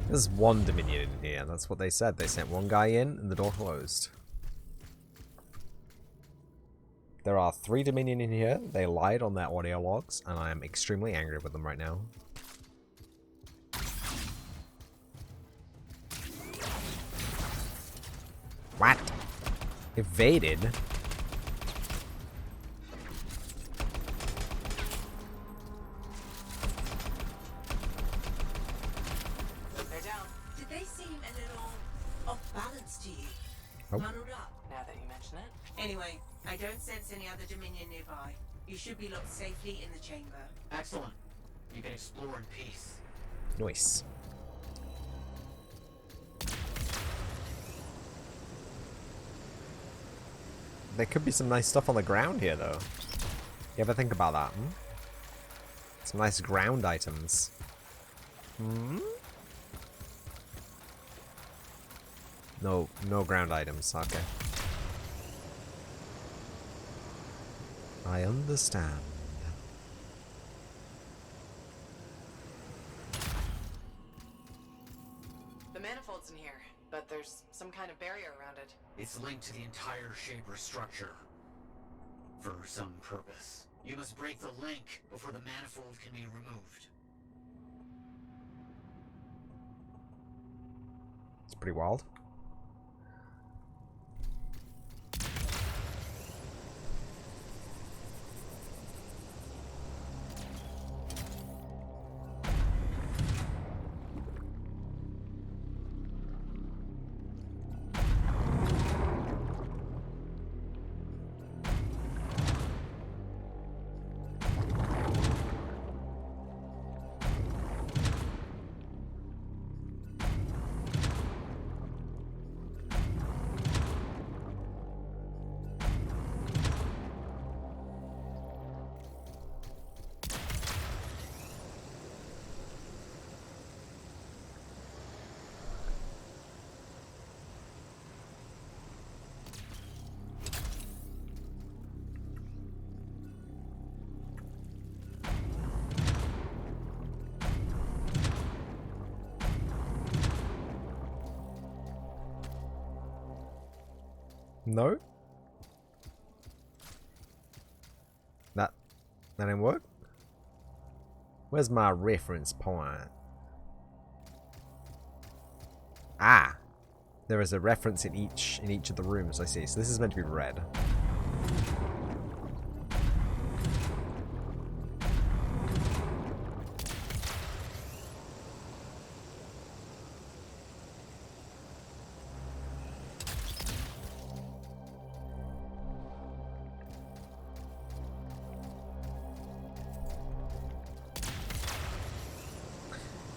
There's one Dominion in here, that's what they said. They sent one guy in and the door closed. There are 3 Dominion in here. They lied on their audio logs, and I am extremely angry with them right now. What? Evaded? They're down. Did they seem a little off balance to you? Nope. Muddled up? Now that you mention it. Anyway, I don't sense any other Dominion nearby. You should be locked safely in the chamber. Excellent. You can explore in peace. Nice. there could be some nice stuff on the ground here, though. You ever think about that? Hmm? Some nice ground items. Hmm? No ground items. Okay. I understand. The manifold's in here, but there's some kind of barrier around it. It's linked to the entire Shaper structure. For some purpose. You must break the link before the manifold can be removed. It's pretty wild. No? That didn't work? Where's my reference point? Ah! There is a reference in each of the rooms, I see. So this is meant to be red.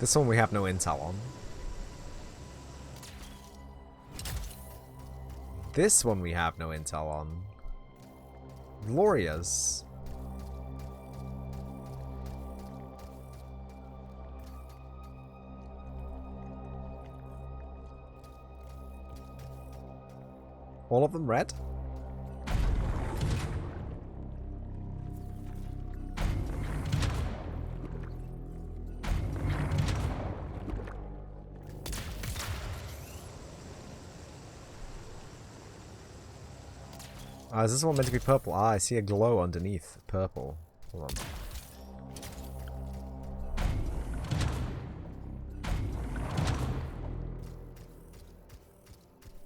This one we have no intel on. This one we have no intel on. Gloria's. All of them red? Is this one meant to be purple? Ah, I see a glow underneath purple. Hold on.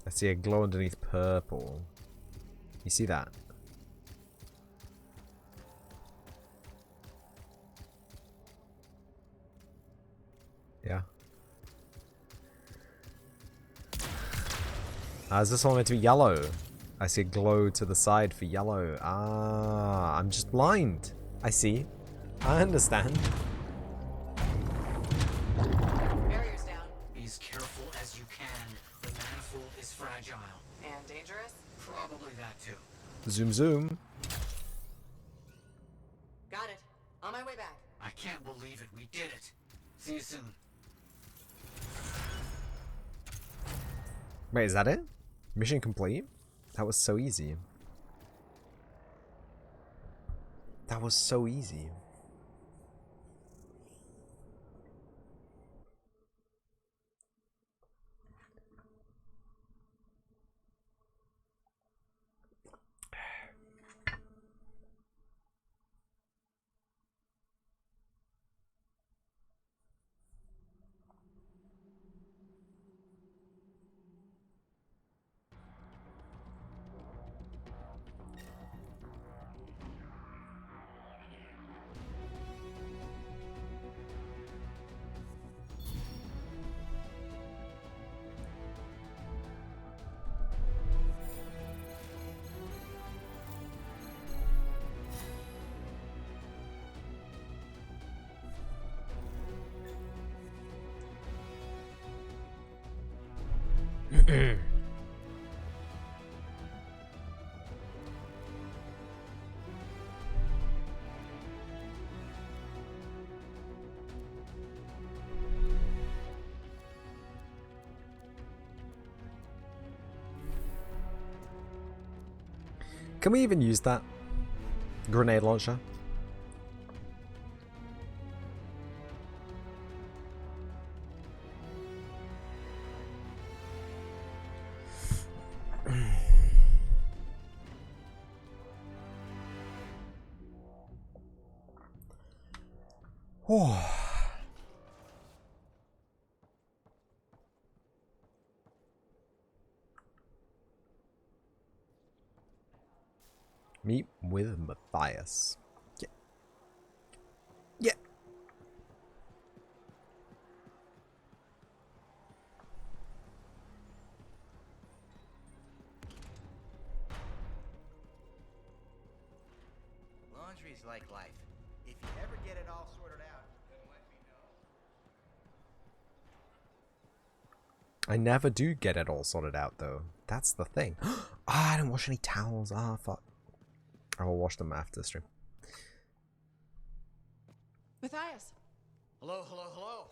I see a glow underneath purple. You see that? Yeah. Is this one meant to be yellow? I see a glow to the side for yellow. Ah, I'm just blind. I see. I understand. Barrier's down. Be as careful as you can. The manifold is fragile. And dangerous? Probably that too. Zoom zoom. Got it. On my way back. I can't believe it. We did it. See you soon. Wait, is that it? Mission complete? That was so easy. That was so easy. Can we even use that? Grenade launcher? Meet with Matthias. Yeah. Yeah. Laundry's like life. If you ever get it all sorted out, then let me know. I never do get it all sorted out, though. That's the thing. Ah, I didn't wash any towels. Ah, fuck. I will wash them after the stream. Matthias, Hello, hello, hello.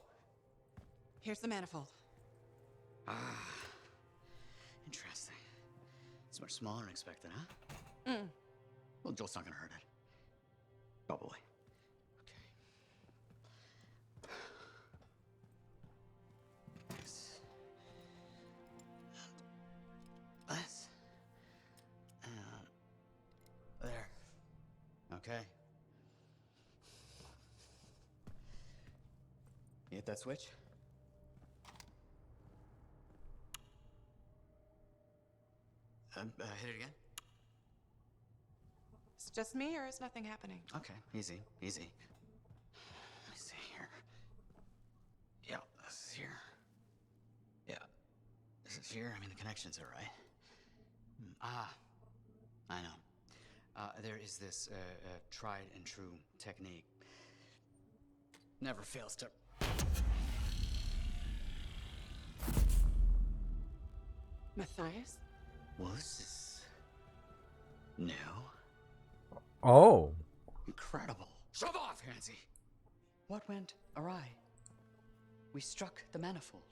here's the manifold. Ah, interesting. It's much smaller than expected, huh? Well, Joel's not gonna hurt it. Probably. Okay. This. This. There. Okay. You hit that switch? Hit it again? It's just me, or is nothing happening? Okay, easy, easy. Let me see here. Yeah, this is here. Yeah, this is here. I mean, the connections are right. I know. There is this tried and true technique. Never fails to... Matthias? Was this new? Oh. Incredible. Shove off, Hansy! What went awry? We struck the manifold.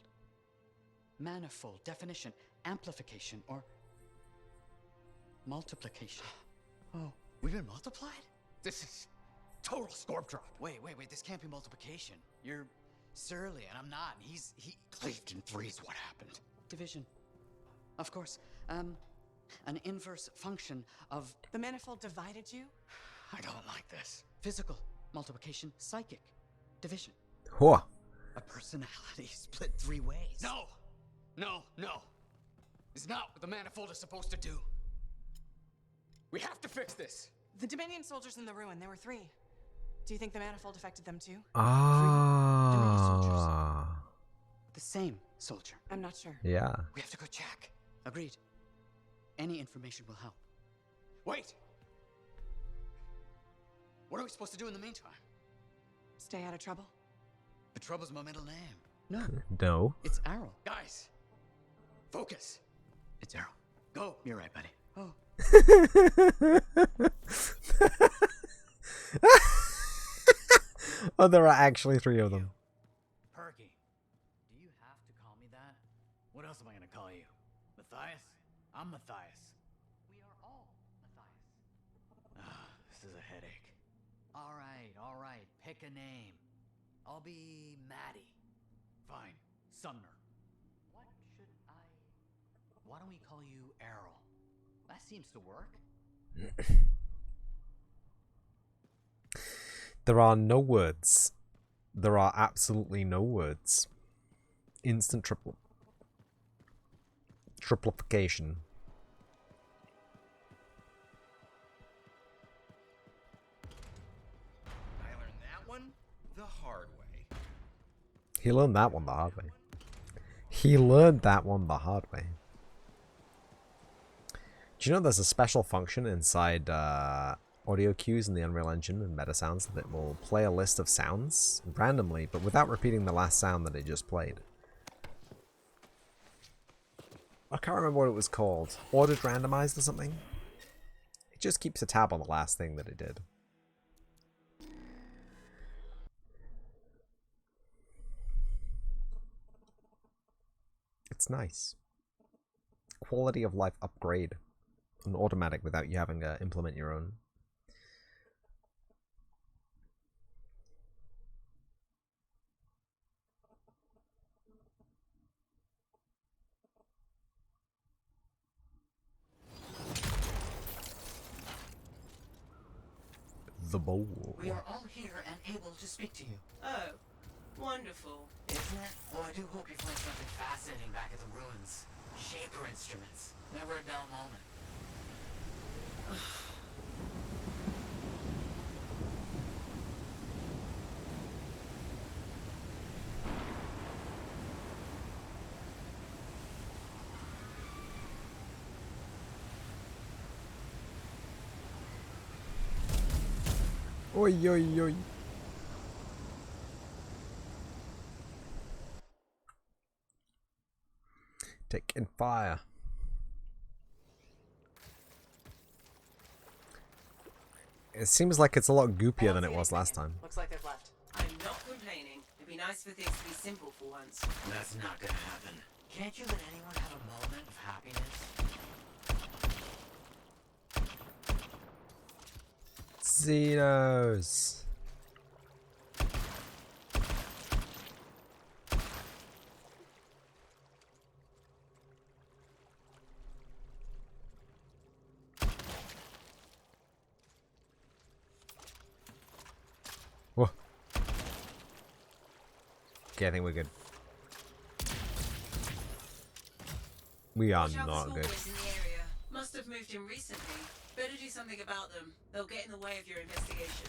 Manifold, definition, amplification, or multiplication. Oh, we've been multiplied? This is total scorp drop. Wait, this can't be multiplication. You're surly, and I'm not. He cleaved in threes. What happened? Division. Of course. An inverse function of... The manifold divided you? I don't like this. Physical, multiplication, psychic, division. Whoa. A personality split three ways. No! It's not what the manifold is supposed to do. We have to fix this. The Dominion soldiers in the ruin, there were 3. Do you think the manifold affected them too? Ah. The same soldier. I'm not sure. Yeah. We have to go check. Agreed. Any information will help. Wait! What are we supposed to do in the meantime? Stay out of trouble? The trouble's my middle name. No, No. it's Errol. Guys, focus. It's Errol. Go. You're right, buddy. Oh. Oh, there are actually 3 of them. Perky. Do you have to call me that? What else am I gonna call you? Matthias? I'm Matthias. We are all Matthias. This is a headache. All right. Pick a name. I'll be Maddie. Fine. Sumner. Why don't we call you Errol? That seems to work. There are no words. There are absolutely no words. Instant triplification. I learned that one the hard way. He learned that one the hard way. He learned that one the hard way. Do you know there's a special function inside audio cues in the Unreal Engine and meta sounds that will play a list of sounds randomly, but without repeating the last sound that it just played? I can't remember what it was called. Ordered randomized or something? It just keeps a tab on the last thing that it did. It's nice. Quality of life upgrade. an automatic without you having to implement your own. The bowl. We are all here and able to speak to you. Oh, wonderful. Isn't it? Oh, I do hope you find something fascinating back at the ruins. Shaper instruments. Never a dull moment. Oi, oi, oi. Taking fire. It seems like it's a lot goopier than it was last time. Looks like they've left. I'm not complaining. It'd be nice for things to be simple for once. That's not gonna happen. Can't you let anyone have a moment of happiness? Xenos. Whoa. Okay, I think we're good. We are Watch out for not small good. boys in the area. Must have moved in recently. Better do something about them. They'll get in the way of your investigation.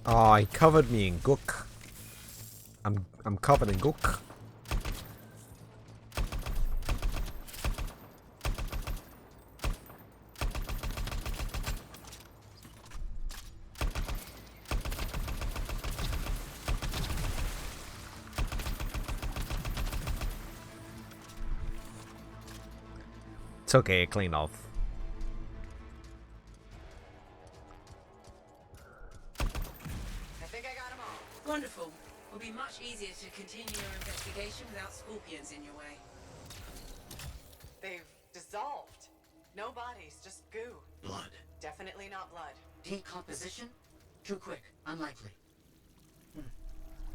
Oh, he covered me in gook. I'm covered in gook. It's okay, it cleaned off. Wonderful. Will be much easier to continue your investigation without scorpions in your way. They've dissolved. No bodies, just goo. Blood. Definitely not blood. Decomposition? Too quick. Unlikely.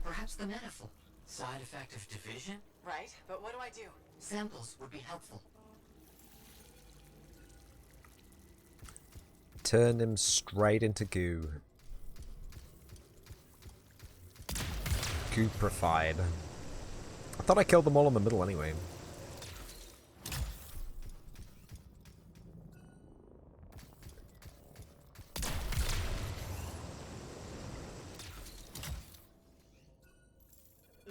Perhaps the manifold. Side effect of division? Right, but what do I do? Samples would be helpful. Turn him straight into goo. Gooprified. I thought I killed them all in the middle anyway.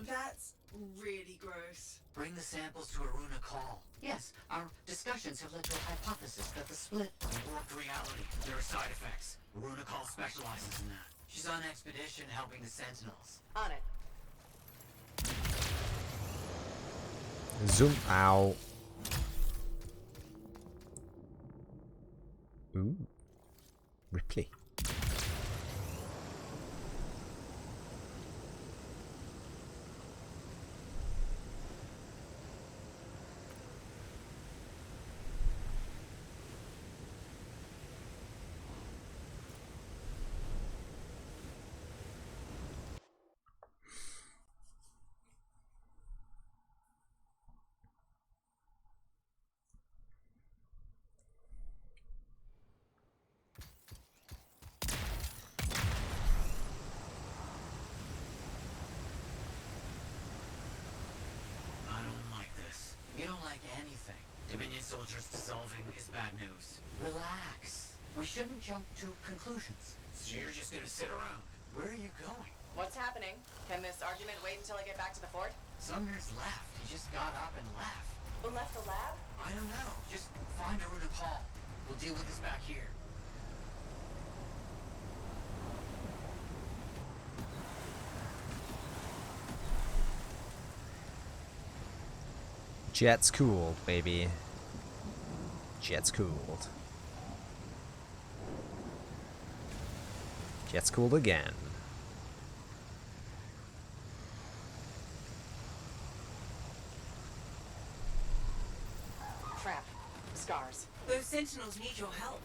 That's really gross. Bring the samples to Aruna Call. Yes, our discussions have led to a hypothesis that the split warped reality. There are side effects. Aruna Call specializes in that. She's on expedition helping the Sentinels. On it. Zoom out. Ooh. Ripley. I don't like this. You don't like anything. Dominion soldiers dissolving is bad news. Relax. We shouldn't jump to conclusions. So you're just gonna sit around. Where are you going? What's happening? Can this argument wait until I get back to the fort? Sumner's left. He just got up and left. Who left the lab? I don't know. Just find a route to call. We'll deal with this back here. Jet's cool, baby. Jet's cooled. Jet's cooled again. Trap. Scars. Those sentinels need your help.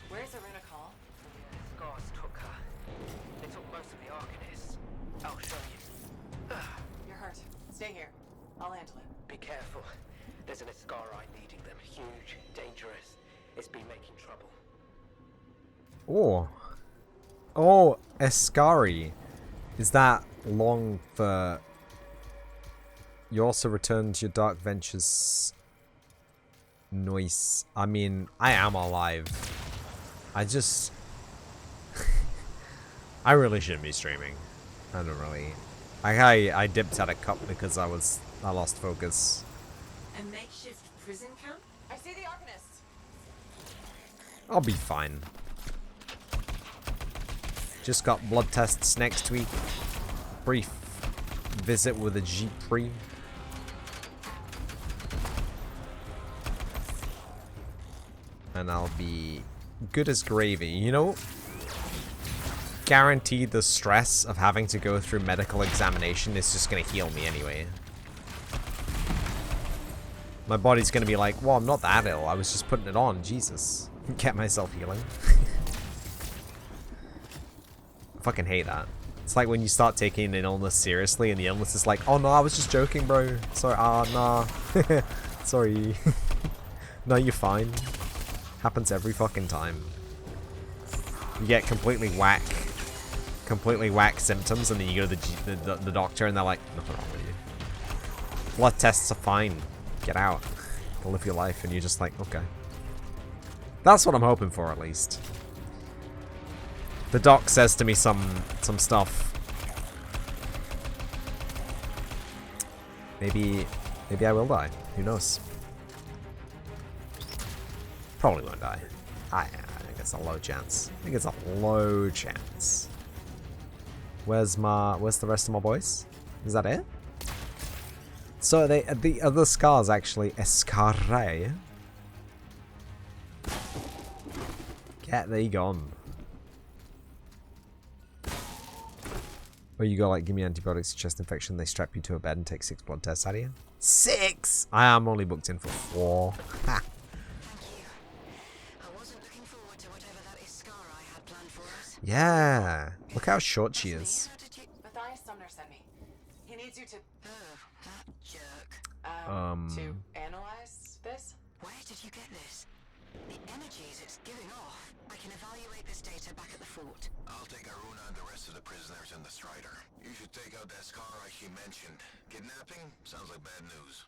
Where's Aruna Call? Scars took her. They took most of the Arcanists. I'll show you. You're hurt. Stay here. I'll handle it. Be careful. There's an Ascari leading them. Huge, dangerous. It's been making trouble. Oh. Oh, Ascari. Is that long for... You also return to your dark ventures. Noise. I mean, I am alive. I just... I really shouldn't be streaming. I don't really... I dipped out a cup because I lost focus. A makeshift prison camp? I see the Arcanists. I'll be fine. Just got blood tests next week. Brief visit with a Jeep free. And I'll be good as gravy. You know, guaranteed the stress of having to go through medical examination is just going to heal me anyway. My body's going to be like, well, I'm not that ill. I was just putting it on. Jesus. Get myself healing. I fucking hate that. It's like when you start taking an illness seriously and the illness is like, oh no, I was just joking, bro. Sorry, nah. Sorry. No, you're fine. Happens every fucking time. You get completely whack symptoms, and then you go to the doctor, and they're like, nothing wrong with you. Blood tests are fine. Get out. Go live your life, and you're just like, okay. That's what I'm hoping for, at least. The doc says to me some stuff. Maybe I will die. Who knows? Probably won't die. I think it's a low chance. I think it's a low chance. Where's the rest of my boys? Is that it? So the other scars actually Ascari. Get thee gone. Or you go like, give me antibiotics, chest infection, they strap you to a bed and take 6 blood tests out of you. 6! I am only booked in for 4. Ha! Yeah, look how short she is. Matthias Sumner sent me. He needs you to... that jerk. To analyze this? Where did you get this? The energies it's giving off. I can evaluate this data back at the fort. I'll take Aruna and the rest of the prisoners in the Strider. You should take out that Ascari she mentioned. Kidnapping? Sounds like bad news.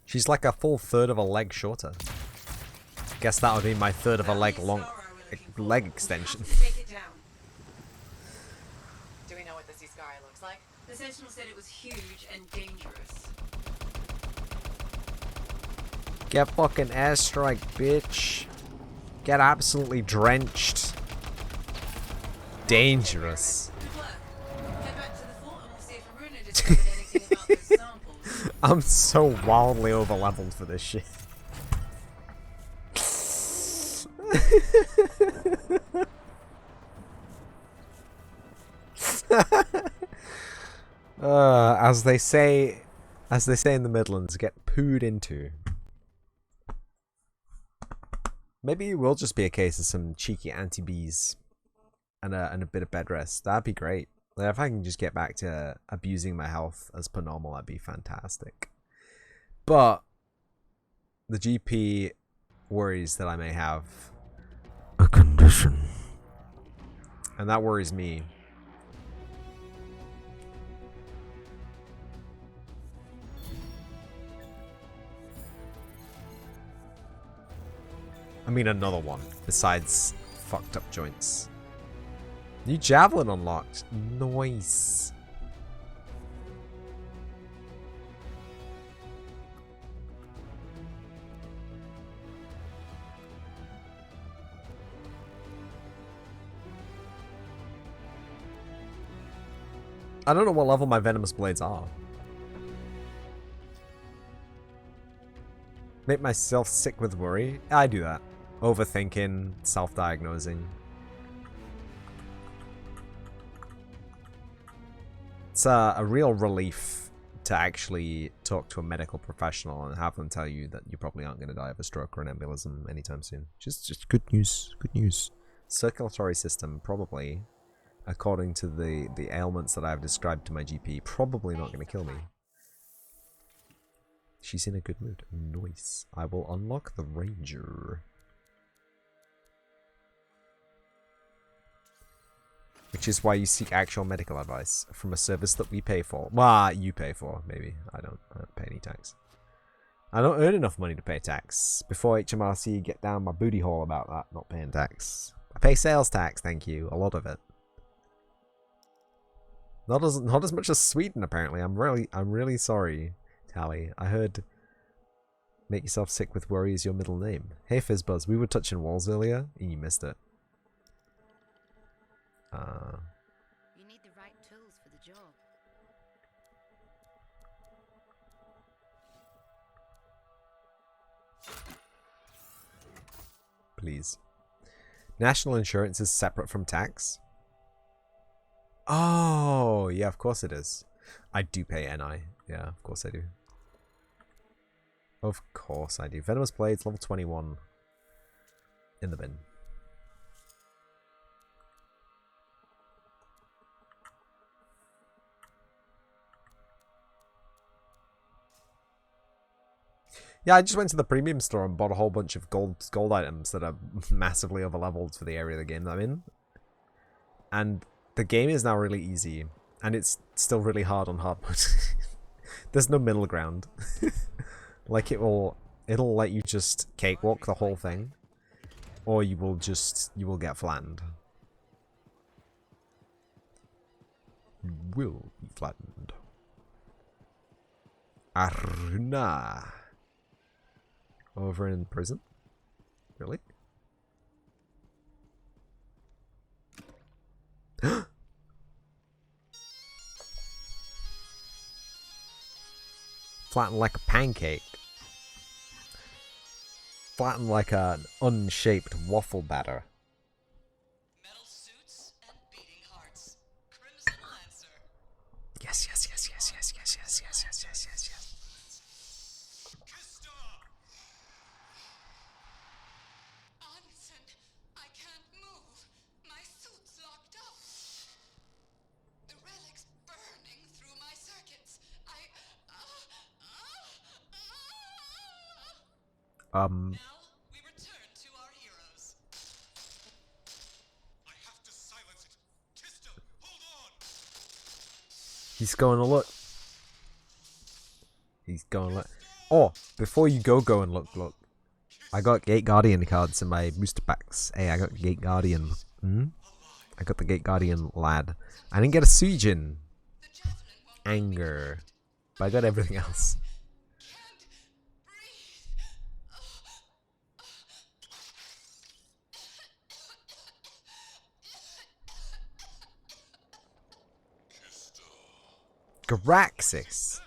She's like a full third of a leg shorter. Guess that would be my third of a leg long. leg extension. Take it down. Do we know what the Sea Sky looks like? The Sentinel said it was huge and dangerous. Get fucking airstrike, bitch. Get absolutely drenched. Dangerous. Good work. Head back to the fort and we'll see if Aruna discovered anything about those samples. I'm so wildly overleveled for this shit. As they say in the Midlands, get pooed into. Maybe it will just be a case of some cheeky anti-bees and a bit of bed rest. That'd be great. Like, if I can just get back to abusing my health as per normal, that'd be fantastic. But the GP worries that I may have a condition, and that worries me. I mean, another one besides fucked up joints. New javelin unlocked. Nice. I don't know what level my venomous blades are. Make myself sick with worry. I do that. Overthinking, self-diagnosing. It's a real relief to actually talk to a medical professional and have them tell you that you probably aren't going to die of a stroke or an embolism anytime soon. Just good news. Good news. Circulatory system, probably, according to the ailments that I've described to my GP, probably not going to kill me. She's in a good mood. Nice. I will unlock the Ranger. Which is why you seek actual medical advice from a service that we pay for. Well, you pay for, maybe. I don't pay any tax. I don't earn enough money to pay tax. Before HMRC get down my booty hole about that, not paying tax. I pay sales tax, thank you. A lot of it. Not as much as Sweden, apparently. I'm really sorry, Tally. I heard make yourself sick with worry is your middle name. Hey Fizzbuzz, we were touching walls earlier and you missed it. You need the right tools for the job. Please. National insurance is separate from tax? Oh, yeah, of course it is. I do pay NI. Yeah, of course I do. Of course I do. Venomous Blades, level 21. In the bin. Yeah, I just went to the premium store and bought a whole bunch of gold items that are massively overleveled for the area of the game that I'm in. And the game is now really easy. And it's still really hard on hard mode. There's no middle ground. Like it'll let you just cakewalk the whole thing. Or you will get flattened. You will be flattened. Aruna. Over in prison? Really? Flattened like a pancake. Flattened like an unshaped waffle batter. Metal suits and beating hearts. Crimson Lancer. Yes, yes, yes, yes, yes, yes, yes, yes, yes, yes, yes, yes. I can't move. My suit's locked up. The relic's burning through my circuits. Now we return to our heroes. I have to silence it. Kister, hold on. He's going to look. He's going to look. Oh, before you go and look. I got Gate Guardian cards in my booster packs. Hey, I got Gate Guardian. I got the Gate Guardian lad. I didn't get a Sujin. Anger. But I got everything else. Graxis.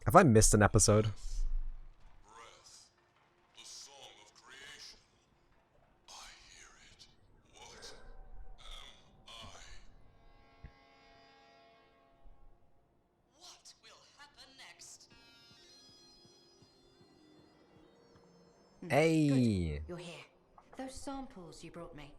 Have I missed an episode? Hey. You're here. Those samples you brought me,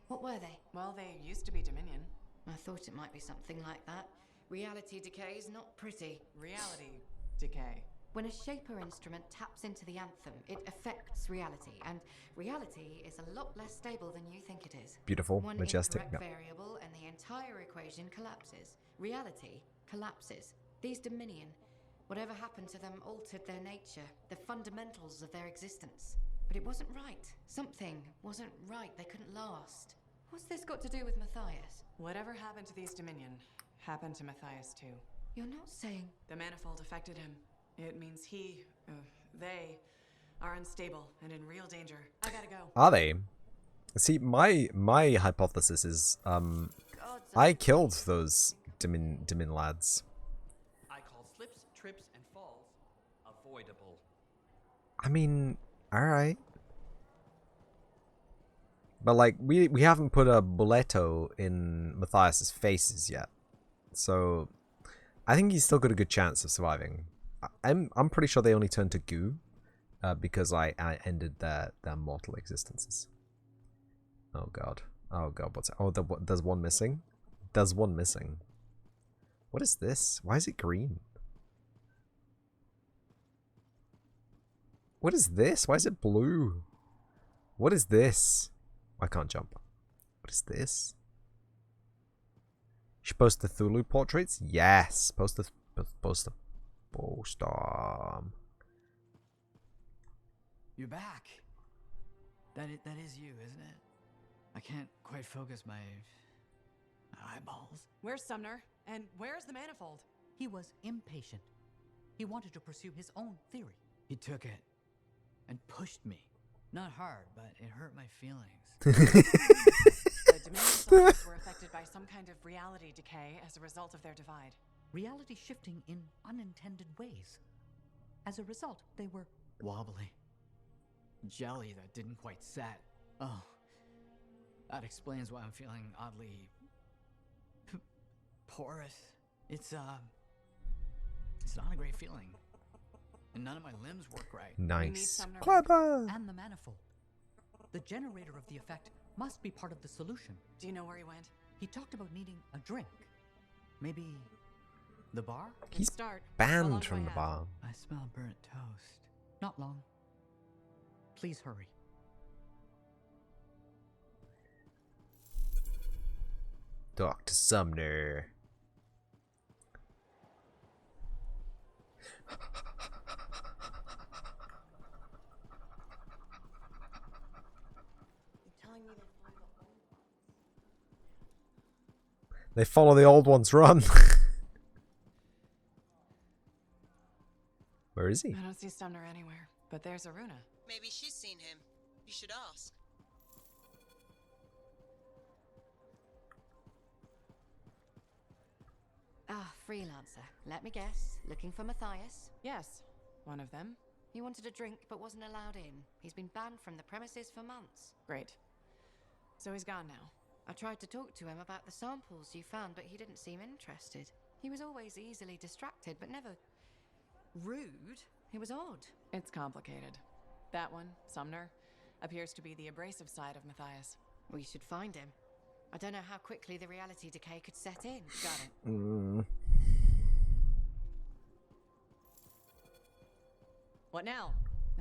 what were they? Well, they used to be Dominion. I thought it might be something like that. Reality decay is not pretty. Reality decay. When a Shaper instrument taps into the Anthem, it affects reality, and reality is a lot less stable than you think it is. Beautiful, One majestic. incorrect variable and the entire equation collapses. Reality collapses. These Dominion, whatever happened to them altered their nature, the fundamentals of their existence. But it wasn't right. Something wasn't right. They couldn't last. What's this got to do with Matthias? Whatever happened to these Dominion happened to Matthias too. You're not saying... The manifold affected him. It means they are unstable and in real danger. I gotta go. Are they? See, my hypothesis is, I killed those Dimin lads. I call slips, trips, and falls avoidable. I mean, alright. But like, we haven't put a bulletto in Matthias's faces yet. So, I think he's still got a good chance of surviving. I'm pretty sure they only turned to goo because I ended their mortal existences. Oh god. Oh god, what's... Oh, there's one missing? There's one missing. What is this? Why is it green? What is this? Why is it blue? What is this? I can't jump. What is this? Should post the Thulu portraits? Yes. Post the... You're back. That is you, isn't it? I can't quite focus my eyeballs. Where's Sumner? And where's the manifold? He was impatient. He wanted to pursue his own theory. He took it and pushed me. Not hard, but it hurt my feelings. The Dominion soldiers were affected by some kind of reality decay as a result of their divide. Reality shifting in unintended ways. As a result, they were wobbly. Jelly that didn't quite set. Oh, that explains why I'm feeling oddly porous. It's not a great feeling. And none of my limbs work right. Nice. Clever! And the manifold. The generator of the effect must be part of the solution. Do you know where he went? He talked about needing a drink. Maybe the bar? He's Start. banned from the bar. I smell burnt toast. Not long. Please hurry. Dr. Sumner. They follow the old ones. Run. Where is he? I don't see Sumner anywhere, but there's Aruna. Maybe she's seen him. You should ask. Ah, freelancer. Let me guess. Looking for Matthias? Yes, one of them. He wanted a drink but wasn't allowed in. He's been banned from the premises for months. Great. So he's gone now. I tried to talk to him about the samples you found, but he didn't seem interested. He was always easily distracted, but never rude. It was odd. It's complicated. That one, Sumner, appears to be the abrasive side of Matthias. We should find him. I don't know how quickly the reality decay could set in. Got it. What now?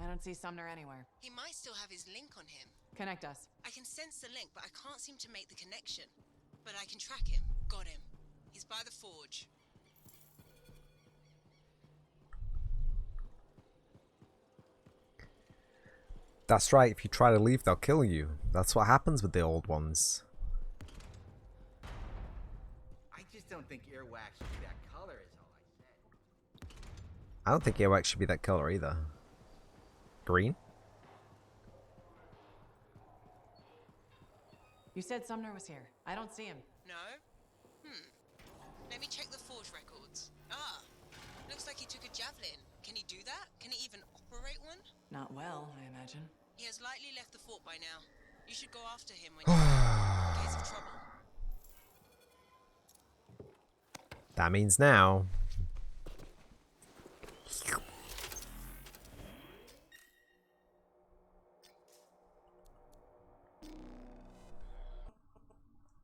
I don't see Sumner anywhere. He might still have his link on him. Connect us. I can sense the link, but I can't seem to make the connection. But I can track him. Got him. He's by the forge. That's right, if you try to leave, they'll kill you. That's what happens with the old ones. I just don't think earwax should be that color, is all I said. I don't think earwax should be that color either. Green? You said Sumner was here. I don't see him. No? Let me check the forge records. Ah, looks like he took a javelin. Can he do that? Can he even operate one? Not well, I imagine. He has likely left the fort by now. You should go after him when you're in case of trouble. That means now.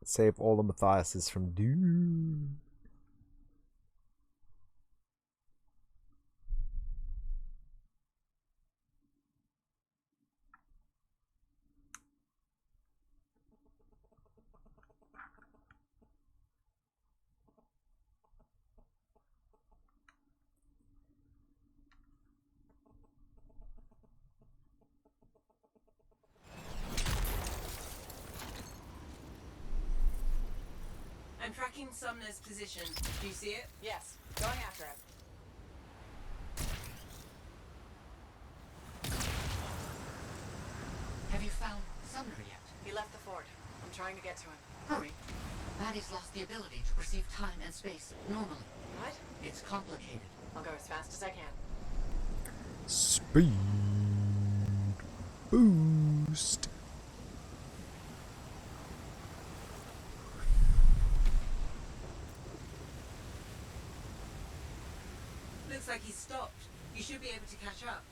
Save all the Matthiases from doom. I'm tracking Sumner's position. Do you see it? Yes, going after him. Have you found Sumner yet? He left the fort. I'm trying to get to him. Hurry. Maddie's lost the ability to perceive time and space normally. What? It's complicated. I'll go as fast as I can. Speed boost. Looks like he's stopped. You should be able to catch up.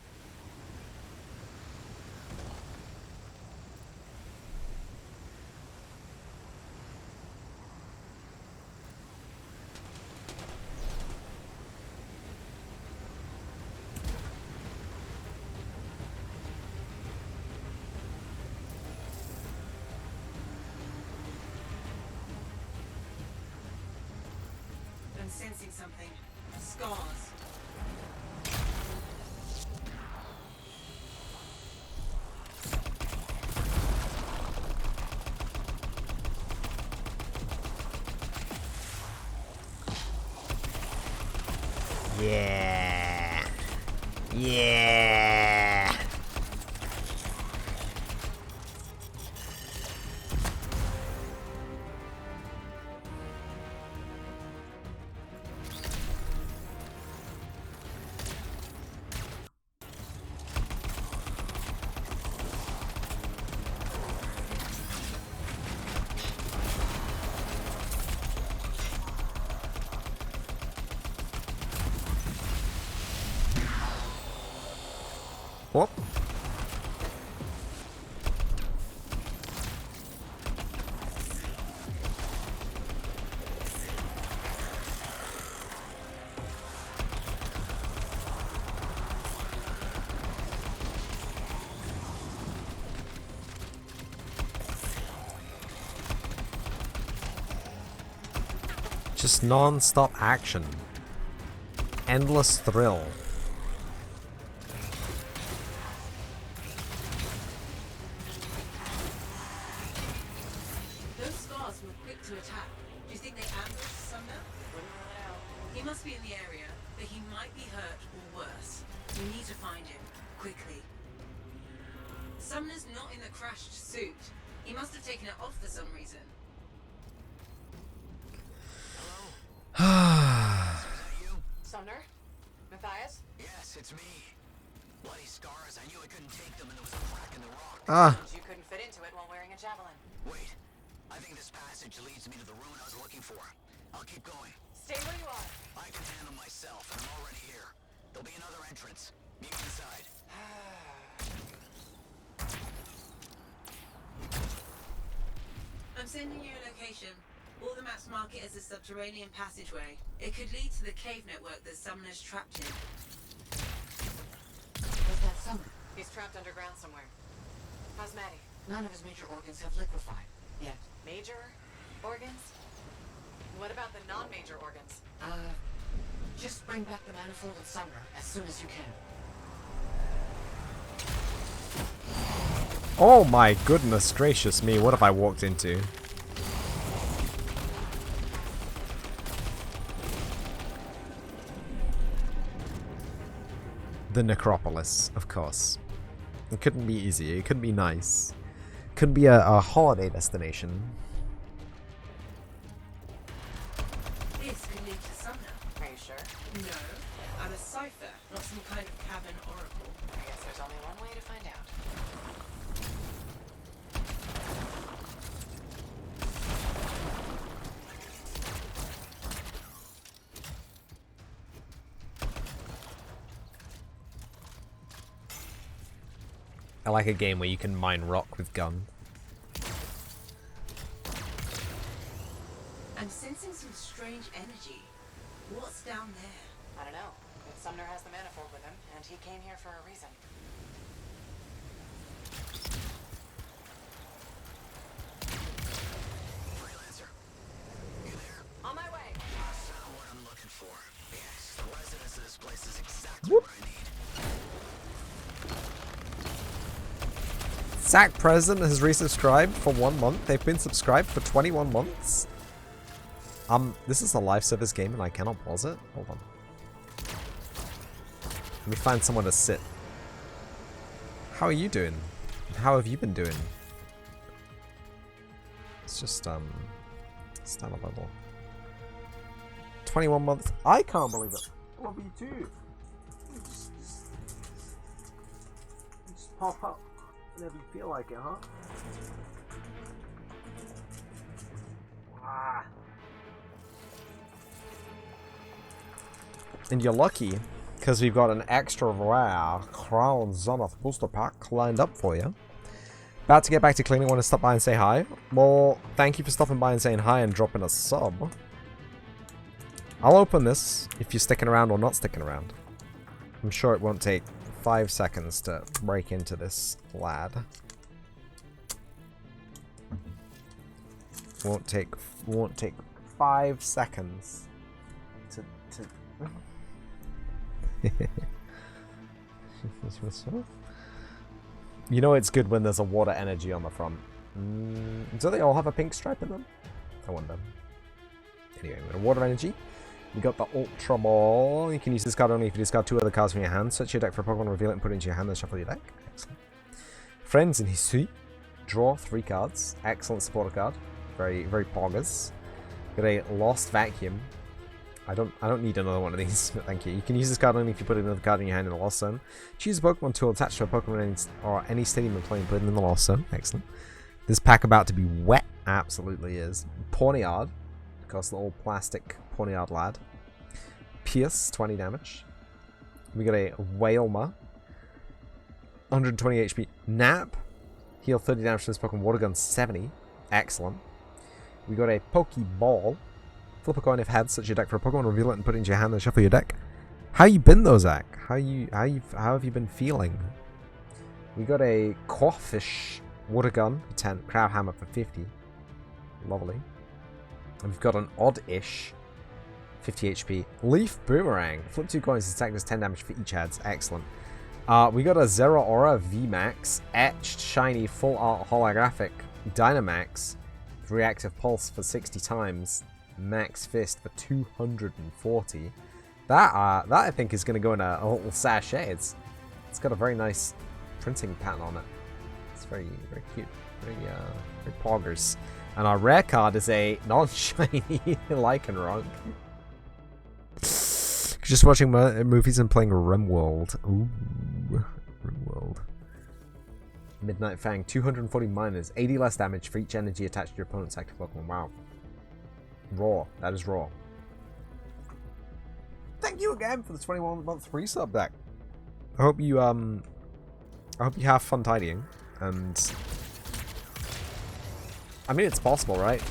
I'm sensing something. Scars. Yeah. Yeah. Whoop. Just non-stop action. Endless thrill. Those scars were quick to attack. Do you think they ambushed Sumner? Wouldn't rule it out. He must be in the area, but he might be hurt or worse. We need to find him, quickly. Sumner's not in the crashed suit. He must have taken it off for some reason. Sumner? Matthias? Yes, it's me. Bloody scars. I knew I couldn't take them, and there was a crack in the rock. You couldn't fit into it while wearing a javelin. Wait. I think this passage leads me to the ruin I was looking for. I'll keep going. Stay where you are. I can handle myself, and I'm already here. There'll be another entrance. Meet me inside. I'm sending you a location. All the maps mark it as a subterranean passageway. It could lead to the cave network that Sumner's trapped in. Was that Sumner? He's trapped underground somewhere. How's Maddie? None of his major organs have liquefied yet. Major organs? What about the non-major organs? Just bring back the manifold and Sumner as soon as you can. Oh my goodness gracious me, what have I walked into? The necropolis, of course. It couldn't be easy, it couldn't be nice. Couldn't be a holiday destination. This could lead to Sumner. Are you sure? No, I'm a cipher, not some kind of cabin oracle. I guess there's only one way to find out. I like a game where you can mine rock with gun. I'm sensing some strange energy. What's down there? I don't know, but Sumner has the manifold with him, and he came here for a reason. Freelancer, you there? On my way! That's not what I'm looking for. Yes, the residence of this place is exactly what I need. Zach President has resubscribed for 1 month. They've been subscribed for 21 months. This is a live service game and I cannot pause it. Hold on. Let me find someone to sit. How are you doing? How have you been doing? It's just, stand a level. 21 months. I can't believe it. I love you too. Just pop up whenever you feel like it, huh? Ah. And you're lucky, because we've got an extra rare Crown Zenith booster pack lined up for you. About to get back to cleaning, want to stop by and say hi? Well, thank you for stopping by and saying hi and dropping a sub. I'll open this if you're sticking around or not sticking around. I'm sure it won't take 5 seconds to break into this lad. Won't take 5 seconds to You know it's good when there's a water energy on the front. Do they all have a pink stripe in them? I wonder. Anyway, with a water energy, you got the Ultra Ball. You can use this card only if you discard 2 other cards from your hand. Search your deck for a Pokemon, reveal it, and put it into your hand, then shuffle your deck. Excellent. Friends in Hisui. Draw 3 cards. Excellent supporter card. Very, very poggers. Got a Lost Vacuum. I don't need another one of these, but thank you. You can use this card only if you put another card in your hand in the Lost Zone. Choose a Pokemon tool attached to a Pokemon or any stadium you're playing, put it in the Lost Zone. Excellent. This pack about to be wet. Absolutely is. Pawniard. Because the old plastic Pawniard lad. Pierce, 20 damage. We got a Wailmer. 120 HP. Nap. Heal 30 damage to this Pokemon. Water Gun, 70. Excellent. We got a Pokeball. Flip a coin if heads, search your deck for a Pokemon, reveal it and put it into your hand, then shuffle your deck. How you been though, Zach? How have you been feeling? We got a Quafish Water Gun for 10, Crowd Hammer for 50. Lovely. And we've got an Oddish 50 HP. Leaf Boomerang. Flip 2 coins, attack does 10 damage for each heads. Excellent. We got a Zeraora VMAX, Etched Shiny Full Art Holographic Dynamax, Reactive Pulse for 60 times. Max Fist for 240. That I think is going to go in a little sachet. It's got a very nice printing pattern on it. It's very cute, very poggers. And our rare card is a non-shiny Lycanroc. Just watching movies and playing RimWorld. Ooh, RimWorld. Midnight Fang, 240 miners, 80 less damage for each energy attached to your opponent's active Pokemon. Wow. Raw. That is raw. Thank you again for the 21-month resub deck. I hope you have fun tidying, and I mean it's possible, right?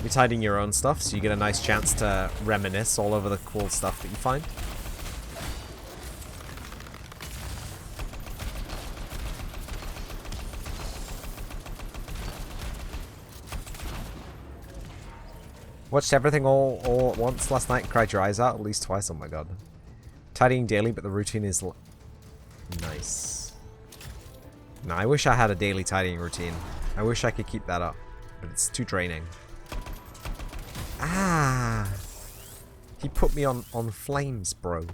You're tidying your own stuff, so you get a nice chance to reminisce all over the cool stuff that you find. Watched everything all at once last night and cried your eyes out at least twice. Oh my god. Tidying daily, but the routine is nice. No, I wish I had a daily tidying routine. I wish I could keep that up, but it's too draining. Ah! He put me on flames, bro.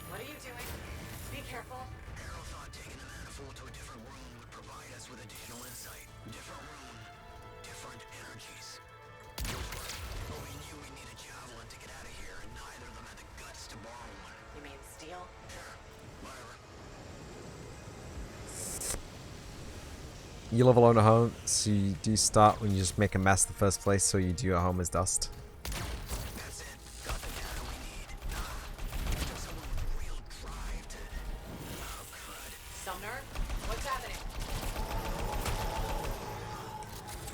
What are you doing? Be careful. Arrow thought taking the manifold to a different room would provide us with additional insight. Different room, different energies. But we knew we needed javelin to get out of here, and neither of them had the guts to borrow one. You mean steel? Sure, whatever. You live alone at home, so you do start when you just make a mess in the first place, so you do at home as dust. That's it. Got the data we need. Someone with real drive to... Oh, crud. Sumner, what's happening?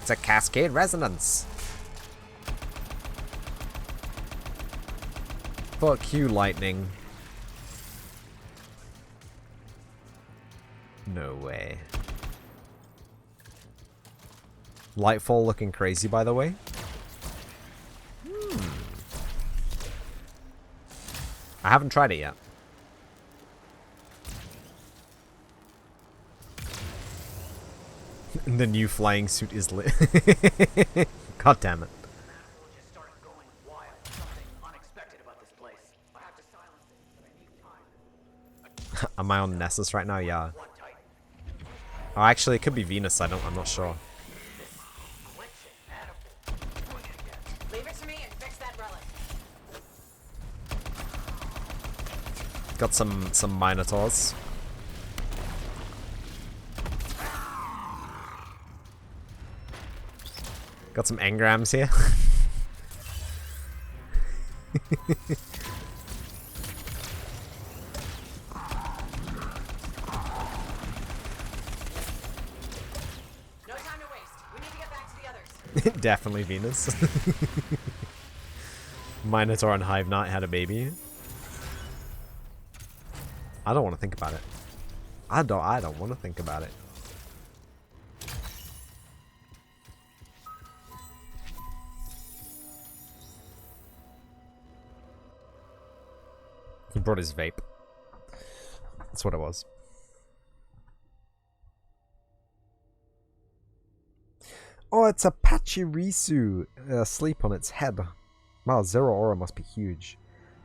It's a cascade resonance. Fuck you, lightning. No way. Lightfall looking crazy, by the way. I haven't tried it yet. The new flying suit is lit. God damn it. Am I on Nessus right now? Yeah. Oh, actually, it could be Venus. I'm not sure. Leave it to me and fix that relic. Got some Minotaurs. Got some engrams here. No time to waste. We need to get back to the others. Definitely Venus. Minotaur and Hive Knight had a baby. I don't want to think about it. I don't want to think about it. He brought his vape. That's what it was. Oh, it's a Pachirisu asleep on its head. Wow, Zero Aura must be huge.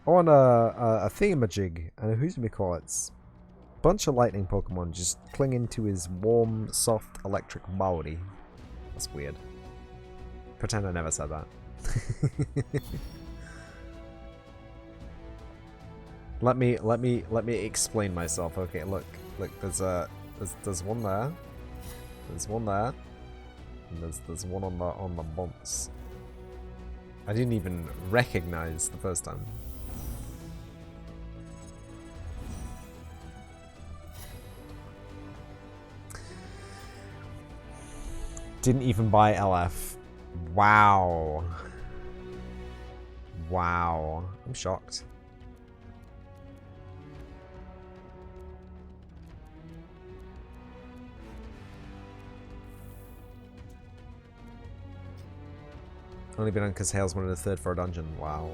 Oh, and a thingamajig, and who's we call it? Bunch of lightning Pokemon just clinging to his warm, soft, electric body. That's weird. Pretend I never said that. Let me explain myself. Okay, look, there's one there. There's one there. And there's one on the bumps. I didn't even recognize the first time. Didn't even buy LF. Wow. Wow. I'm shocked. Only been on because Hale's one of the third for a dungeon. Wow.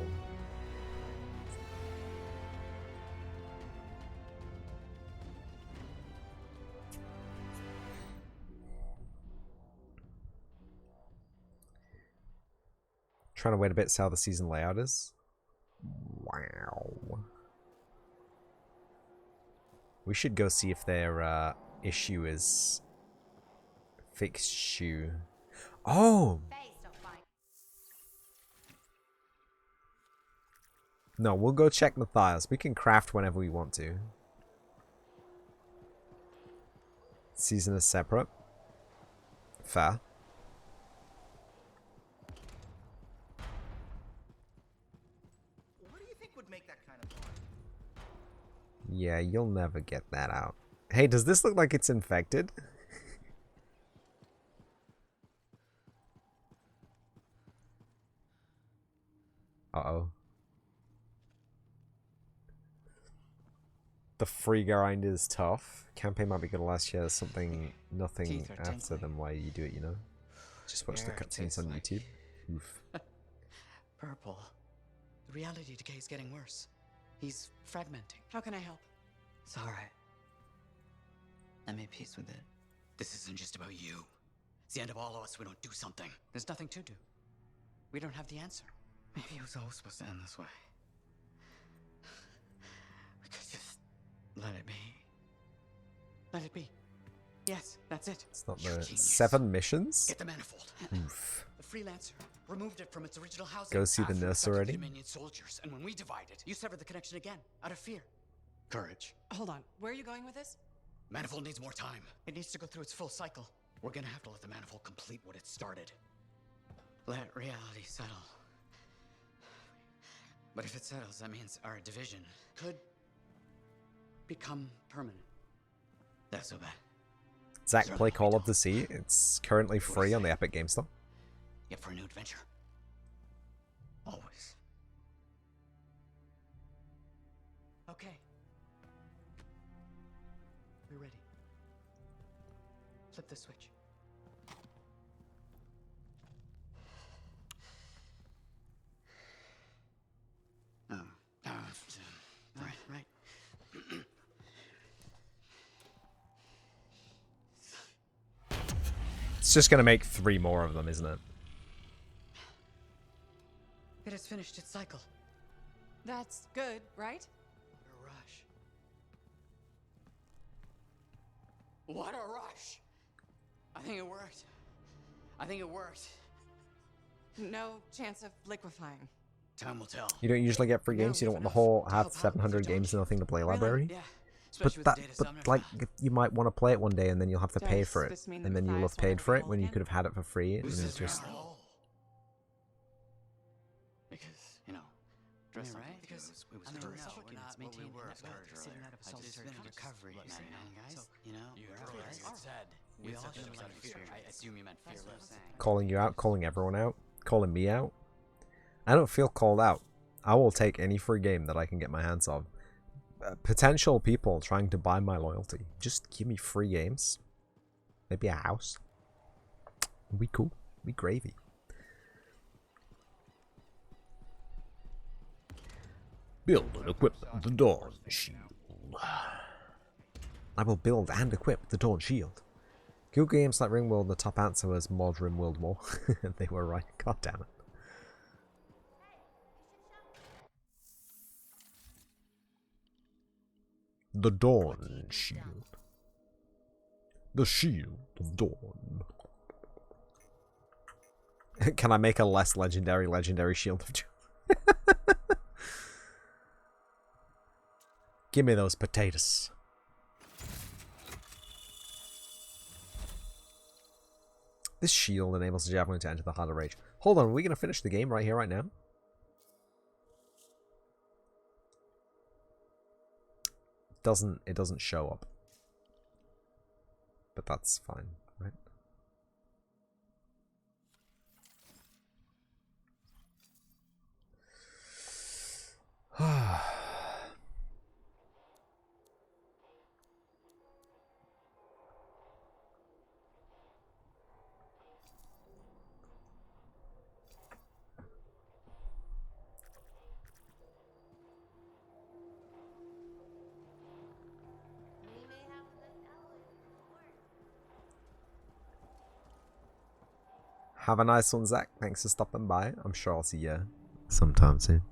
Trying to wait a bit, see how the season layout is. Wow. We should go see if their issue is fixed shoe. Oh! No, we'll go check Matthias. We can craft whenever we want to. Season is separate. Fair. What do you think would make that kind of bond? Yeah, you'll never get that out. Hey, does this look like it's infected? Uh-oh. The free grind is tough. Campaign might be good last year. Nothing Teeth are after tingling. them while you do it, you know? Just watch the Air cutscenes tastes on like- YouTube. Oof. Purple. The reality decay is getting worse. He's fragmenting. How can I help? It's alright. I made peace with it. This isn't just about you. It's the end of all of us if we don't do something. There's nothing to do. We don't have the answer. Maybe it was always supposed to end this way. We could just let it be. Let it be. Yes, that's it. It's not You're a the genius. 7 missions? Get the manifold. Oof. The freelancer removed it from its original housing. Go see the after it nurse affected already? The Dominion soldiers, and when we divided, you severed the connection again, out of fear. Courage. Hold on. Where are you going with this? Manifold needs more time. It needs to go through its full cycle. We're gonna have to let the manifold complete what it started. Let reality settle. But if it settles, that means our division could become permanent. That's so bad. Zach, play Call of the Sea. It's currently free on the Epic Game Store. Yep, for a new adventure. Always. Okay. We're ready. Flip the switch. Right. It's just gonna make 3 more of them, isn't it? It has finished its cycle. That's good, right? What a rush. What a rush. I think it worked. I think it worked. No chance of liquefying. Time will tell. You don't usually get free games. You don't want the whole have 700 games and nothing to play library. Yeah. But Especially with that, the data but summoner. like, you might want to play it one day and then you'll have to pay Does for it, this mean and that then you'll Matthias have will paid never for be it whole when you again? could have had it for free. And This it's is just wrong. Because, you know, dress right? Because it was no, tourist. we're not maintaining were that sitting earlier. out of I solitary just finished recovery, Look, guys. so, You know, You we're earlier allies. you said We you all said should it was like out of fear. I assume you meant fearless. calling you out, calling everyone out, calling me out. I don't feel called out. I will take any free game that I can get my hands on. Potential people trying to buy my loyalty. Just give me free games. Maybe a house. We cool. We gravy. Build and equip the Dawn Shield. I will build and equip the Dawn Shield. Google games like Ringworld, the top answer was mod Ringworld more. They were right. God damn it. The Dawn Shield. The Shield of Dawn. Can I make a less legendary Shield of Dawn? Give me those potatoes. This shield enables the Javelin to enter the harder rage. Hold on, are we going to finish the game right here, right now? It doesn't show up. But that's fine, right? Have a nice one, Zach. Thanks for stopping by. I'm sure I'll see you sometime soon.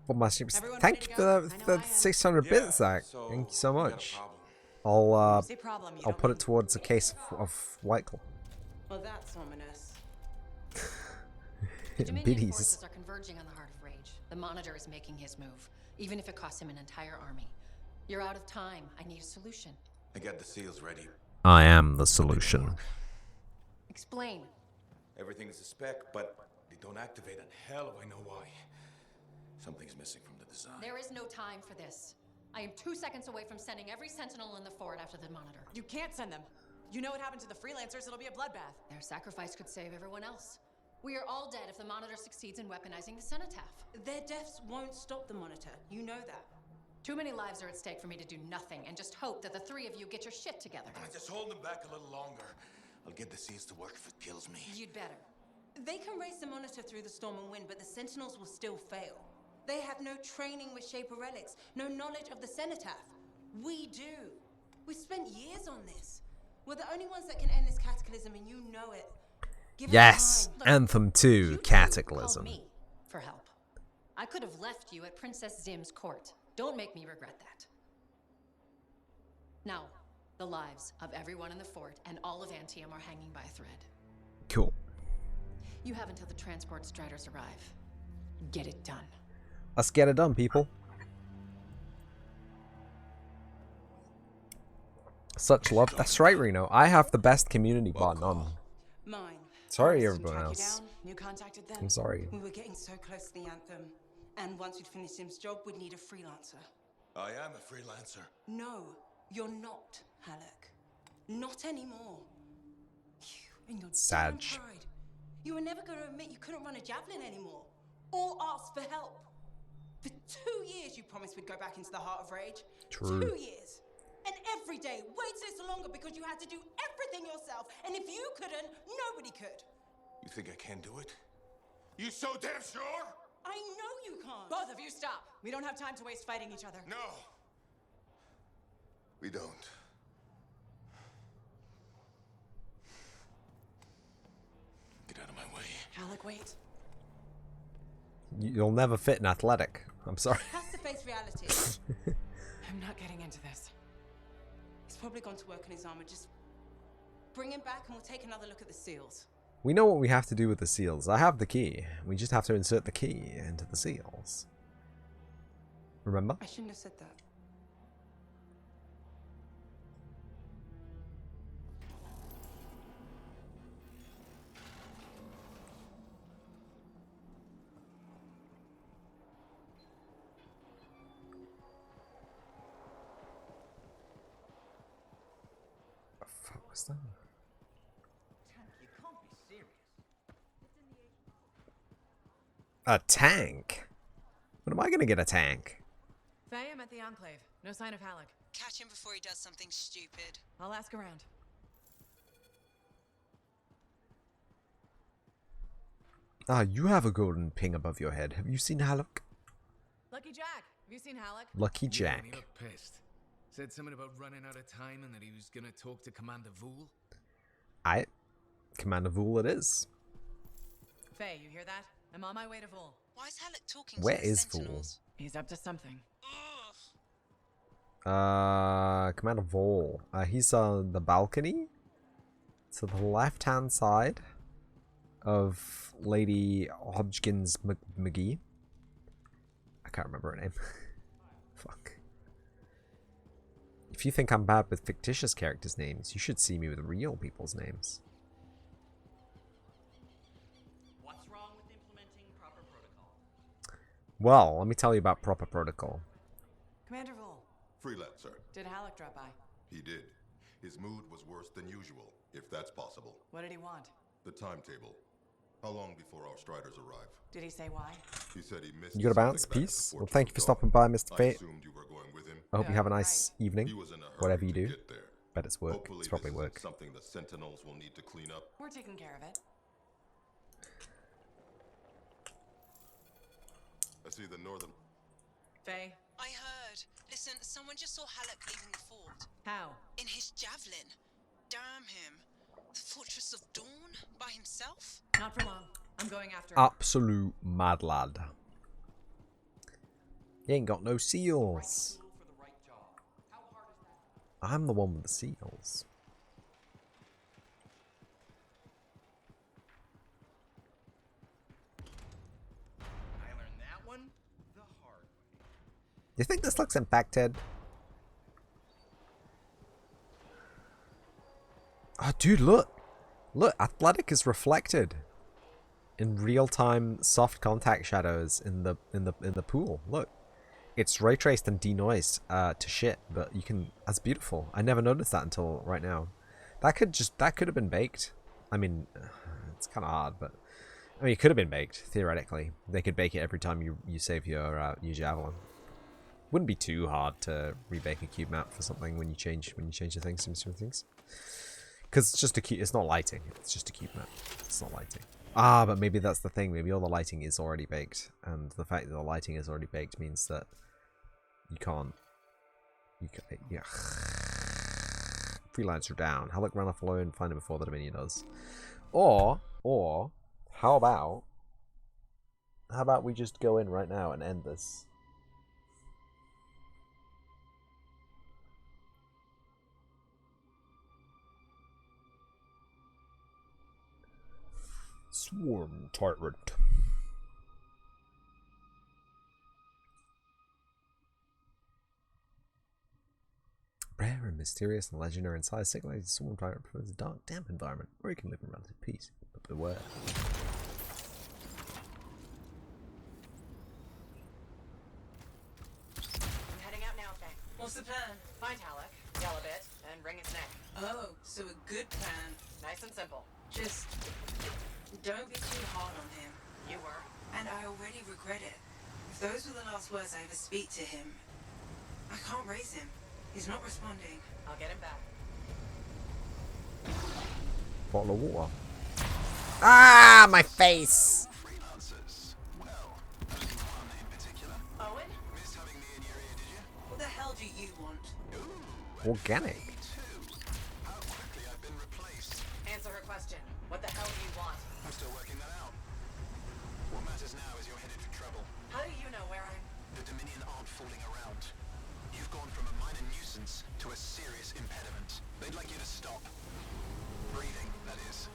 Well, my streams. Everyone Thank ready you to go? for the 600 bits, Zach. Thank you so much. I'll Say problem, you I'll don't put mean- it towards a case of White Claw. Well, that's ominous. Dominion Biddies. forces are converging on the Heart of Rage. The Monitor is making his move, even if it costs him an entire army. You're out of time. I need a solution. I got the seals ready. I am the solution. Explain. Everything's a spec, but they don't activate, and hell if I know why. Something's missing from the design. There is no time for this. I am 2 seconds away from sending every sentinel in the fort after the Monitor. You can't send them. You know what happened to the freelancers. It'll be a bloodbath. Their sacrifice could save everyone else. We are all dead if the Monitor succeeds in weaponizing the cenotaph. Their deaths won't stop the Monitor. You know that. Too many lives are at stake for me to do nothing and just hope that the three of you get your shit together. Just hold them back a little longer. I'll get the seals to work if it kills me. You'd better. They can race the Monitor through the storm and win, but the Sentinels will still fail. They have no training with Shaper relics, no knowledge of the cenotaph. We do. We've spent years on this. We're the only ones that can end this cataclysm, and you know it. Give Yes, it time. Anthem 2, You Cataclysm. called me for help. I could have left you at Princess Zim's court. Don't make me regret that. Now, the lives of everyone in the fort and all of Anthem are hanging by a thread. Cool. You have until the transport striders arrive. Get it done. Let's get it done, people. Such love. That's right, Reno. I have the best community button on. Mine. Sorry, Harrison everyone tracked you else. down. You contacted them. I'm sorry. We were getting so close to the Anthem. And once we'd finished Sim's job, we'd need a freelancer. I am a freelancer. No, you're not, Halleck. Not anymore. You and your Sag. damn pride. You were never going to admit you couldn't run a javelin anymore. Or ask for help. For 2 years you promised we'd go back into the heart of rage. True. 2 years. And every day waited longer because you had to do everything yourself. And if you couldn't, nobody could. You think I can do it? You so damn sure? I know you can't. Both of you stop. We don't have time to waste fighting each other. No. We don't. Get out of my way. Alec, wait. You'll never fit in athletic. I'm sorry. Has to face reality. I'm not getting into this. He's probably gone to work on his armor. Just bring him back and we'll take another look at the seals. We know what we have to do with the seals. I have the key. We just have to insert the key into the seals. Remember? I shouldn't have said that. What the fuck was that? You can't be serious. A tank? When am I gonna get a tank? Faye, I'm at the Enclave. No sign of Halleck. Catch him before he does something stupid. I'll ask around. Ah, you have a golden ping above your head. Have you seen Halleck? Lucky Jack, have you seen Halleck? Lucky Yeah, Jack. he looked pissed. Said something about running out of time and that he was gonna talk to Commander Vool. Commander Vool it is. Faye, you hear that? I'm on my way to Vol. Why is Halleck talking Where to the is Vool? Sentinels? He's up to something. Commander Vol. He's on the balcony to the left-hand side of Lady Hodgkins McGee. I can't remember her name. Fuck. If you think I'm bad with fictitious characters' names, you should see me with real people's names. What's wrong with implementing proper protocol? Well, let me tell you about proper protocol. Commander Vol, Freelancer. did Halleck drop by? He did. His mood was worse than usual, if that's possible. What did he want? The timetable. How long before our Striders arrive? Did he say why? He said he missed You got a bounce? something back at the Peace? Well, Fortress thank you of for Dawn. stopping by, Mr. I Fate. assumed you were going with him. I hope you have a nice evening, He was in a hurry whatever you to do. get there. Bet it's work. Hopefully It's probably this isn't work. something the Sentinels will need to clean up. We're taking care of it. I see the northern... Faye, I heard. Listen, someone just saw Halleck leaving the fort. how? In his javelin. Damn him. The Fortress of Dawn? By himself? Not for long. I'm going after Ah. him. Absolute mad lad. He ain't got no seals. I'm the one with the seals. I learned that one the hard way. Do you think this looks infected? Oh, dude, look. Look, Athletic is reflected in real-time soft contact shadows in the pool. Look. It's ray traced and denoised to shit, but you can. That's beautiful. I never noticed that until right now. That could have been baked. I mean, it's kind of hard, but I mean, it could have been baked, theoretically. They could bake it every time you save your javelin. Wouldn't be too hard to rebake a cube map for something when you change the things, some things. Because it's just a cube. It's not lighting. It's just a cube map. It's not lighting. Ah, but maybe that's the thing. Maybe all the lighting is already baked, and the fact that the lighting is already baked means that you can't. Yeah. Freelancer down. Halleck run off alone. Find it before the Dominion does. Or how about we just go in right now and end this? Swarm tyrant. Rare and mysterious and legendary in size, signifies swarm tyrant prefers a dark, damp environment where he can live in relative peace. But beware. I'm heading out now, Faye. What's the plan? Find Halleck, yell a bit, and wring his neck. Oh, so a good plan. Nice and simple. Just don't be too hard on him. You were. And I already regret it. If those were the last words I ever speak to him, I can't raise him. He's not responding. I'll get him back. Bottle of water. Ah, my face! Freelancers. Well, only one in particular. Owen? Missed having me in your ear, did you? What the hell do you want? Ooh, Organic. me too. How quickly I've been replaced. Answer her question. What the hell do you want? I'm still working that out. What matters now is you're headed for trouble. How do you know where I'm... The Dominion aren't fooling around. You've gone from a minor nuisance to a serious impediment. They'd like you to stop. Breathing, that is.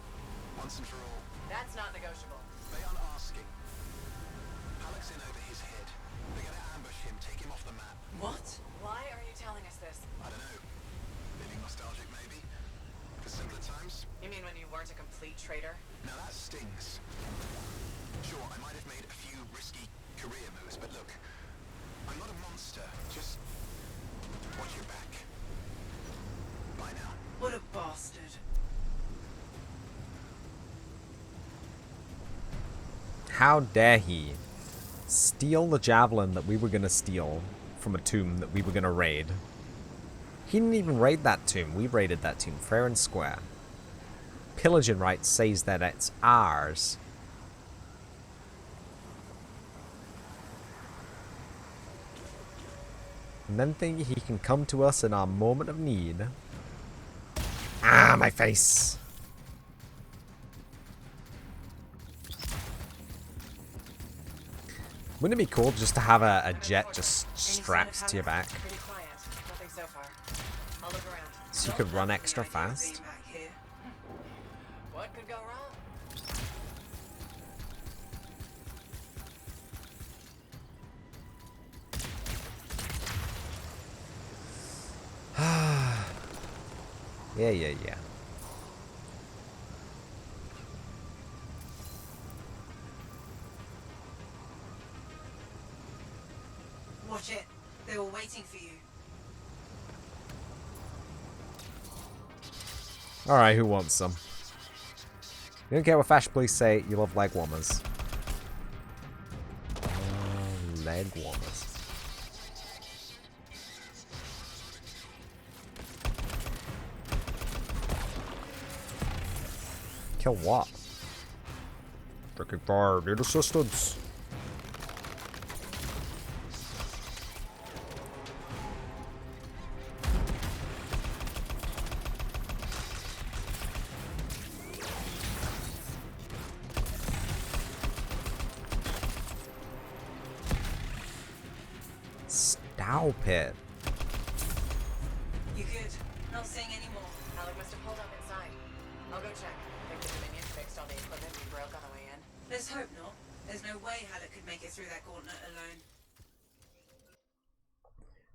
Once and for all. That's not negotiable. They aren't asking. Halleck's in over his head. They're gonna ambush him, take him off the map. What? Why are you telling us this? I don't know. Feeling nostalgic, maybe? For simpler times? You mean when you weren't a complete traitor? Now that stings. Sure, I might have made a few risky career moves, but look, I'm not a monster. Just watch your back. Bye now. What a bastard. How dare he steal the javelin that we were gonna steal from a tomb that we were gonna raid? He didn't even raid that tomb. We raided that tomb, fair and square. Pillaging right says that it's ours. And then think he can come to us in our moment of need. Ah, my face! Wouldn't it be cool just to have a jet just strapped to your back? Pretty quiet. Nothing so far. I'll look around. So you could run extra fast? What could go wrong? Yeah. Watch it. They were waiting for you. Alright, who wants some? You don't care what fashion police say, you love leg warmers. Leg warmers. Kill what? Freaking fire, need assistance. Stop it. You good? Not seeing any more. Halleck must have pulled up inside. I'll go check. Think the Dominion fixed all the equipment we broke on the way in. Let's hope not. There's no way Halleck could make it through that gauntlet alone.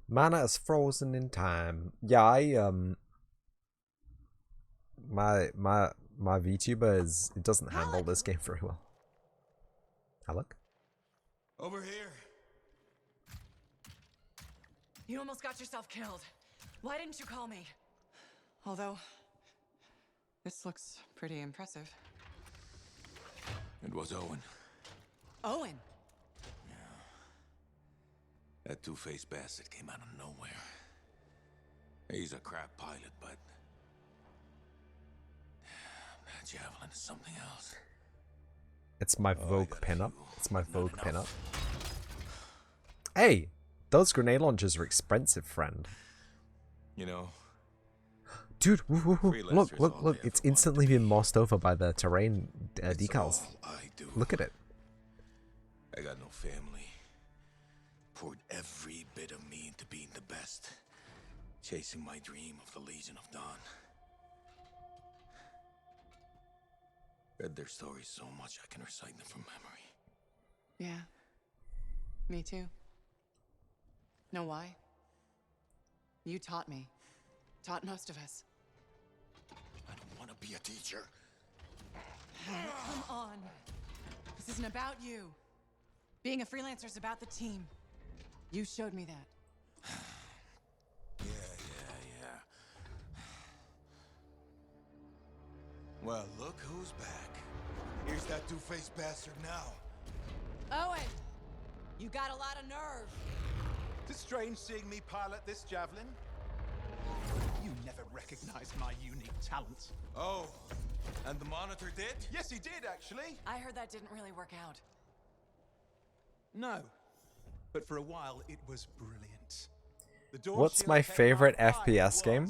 Mana is frozen in time. Yeah, my VTuber it doesn't handle this game very well. Halleck? Over here. You almost got yourself killed. Why didn't you call me? Although, this looks pretty impressive. It was Owen. Owen? That two-faced bastard came out of nowhere. He's a crap pilot, but that javelin is something else. It's my Vogue pinup. It's my Vogue pinup. Hey, those grenade launchers are expensive, friend. You know, dude, look! It's instantly been mossed over by the terrain decals. Look at it. I got no family. Poured every bit of me into being the best, chasing my dream of the Legion of Dawn. Read their stories so much I can recite them from memory. Yeah. Me too. Know why? You taught me. Taught most of us. I don't want to be a teacher. Come on. This isn't about you. Being a freelancer is about the team. You showed me that. Yeah. Well, look who's back. Here's that two-faced bastard now. Owen! You got a lot of nerve. It's strange seeing me pilot this javelin. You never recognized my unique talent. Oh, and the monitor did? Yes, he did, actually. I heard that didn't really work out. No. But for a while, it was brilliant. The door What's my favorite FPS game?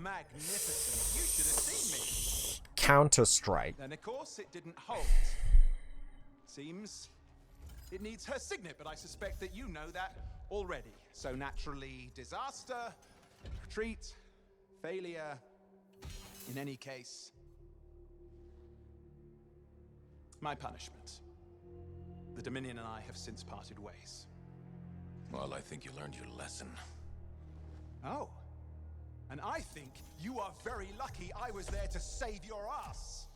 Magnificent. You should have seen me. Counter-Strike. Then, of course, it didn't hold. Seems it needs her signet, but I suspect that you know that already. So naturally, disaster, retreat, failure. In any case, my punishment. The Dominion and I have since parted ways. Well, I think you learned your lesson. Oh. And I think you are very lucky I was there to save your ass.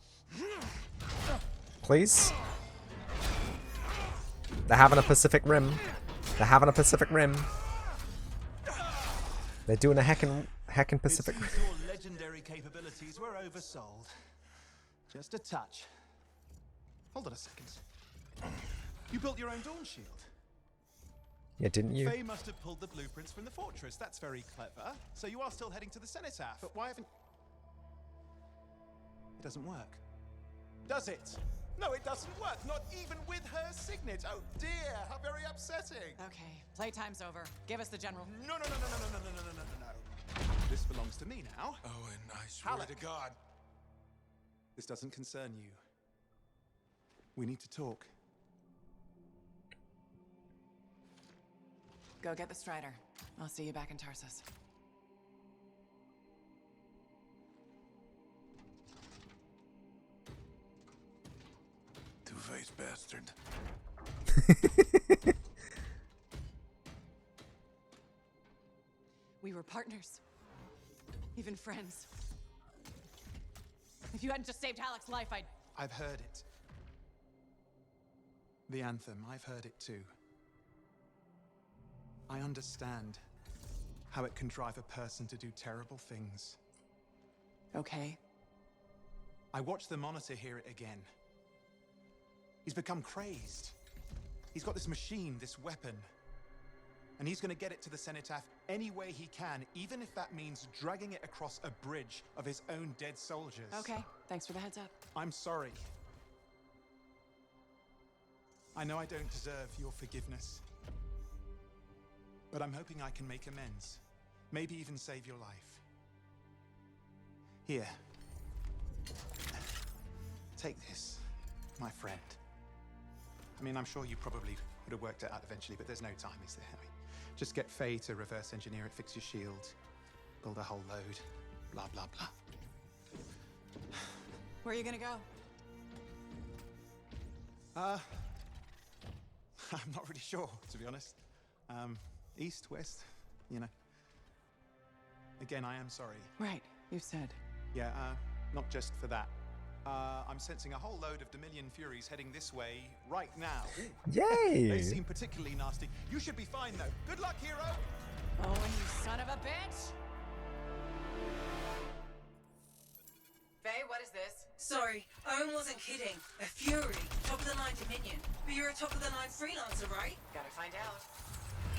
Please? They're having a Pacific Rim. They're having a Pacific Rim. They're doing a heckin' Pacific Rim. Your legendary capabilities were oversold. Just a touch. Hold on a second. You built your own dawn shield. Yeah, didn't you? Faye must have pulled the blueprints from the fortress. That's very clever. So you are still heading to the cenotaph. But why haven't... It doesn't work. Does it? No, it doesn't work. Not even with her signet. Oh dear, how very upsetting. Okay, playtime's over. Give us the general. No. This belongs to me now. Owen, I swear to God. This doesn't concern you. We need to talk. Go get the Strider. I'll see you back in Tarsus. Two-faced bastard. We were partners. Even friends. If you hadn't just saved Halleck's life, I've heard it. The Anthem, I've heard it too. I understand how it can drive a person to do terrible things. Okay. I watched the Monitor hear it again. He's become crazed. He's got this machine, this weapon. And he's gonna get it to the Cenotaph any way he can, even if that means dragging it across a bridge of his own dead soldiers. Okay, thanks for the heads up. I'm sorry. I know I don't deserve your forgiveness. But I'm hoping I can make amends. Maybe even save your life. Here. Take this, my friend. I mean, I'm sure you probably would have worked it out eventually, but there's no time, is there? I mean, just get Faye to reverse engineer it, fix your shield, build a whole load, blah, blah, blah. Where are you gonna go? I'm not really sure, to be honest. East, west, you know. Again, I am sorry. Right, you said. Yeah, not just for that. I'm sensing a whole load of Dominion Furies heading this way right now. Yay! They seem particularly nasty. You should be fine, though. Good luck, hero! Oh, you son of a bitch! Faye, what is this? Sorry, Owen wasn't kidding. A Fury, top-of-the-line Dominion. But you're a top-of-the-line freelancer, right? Gotta find out.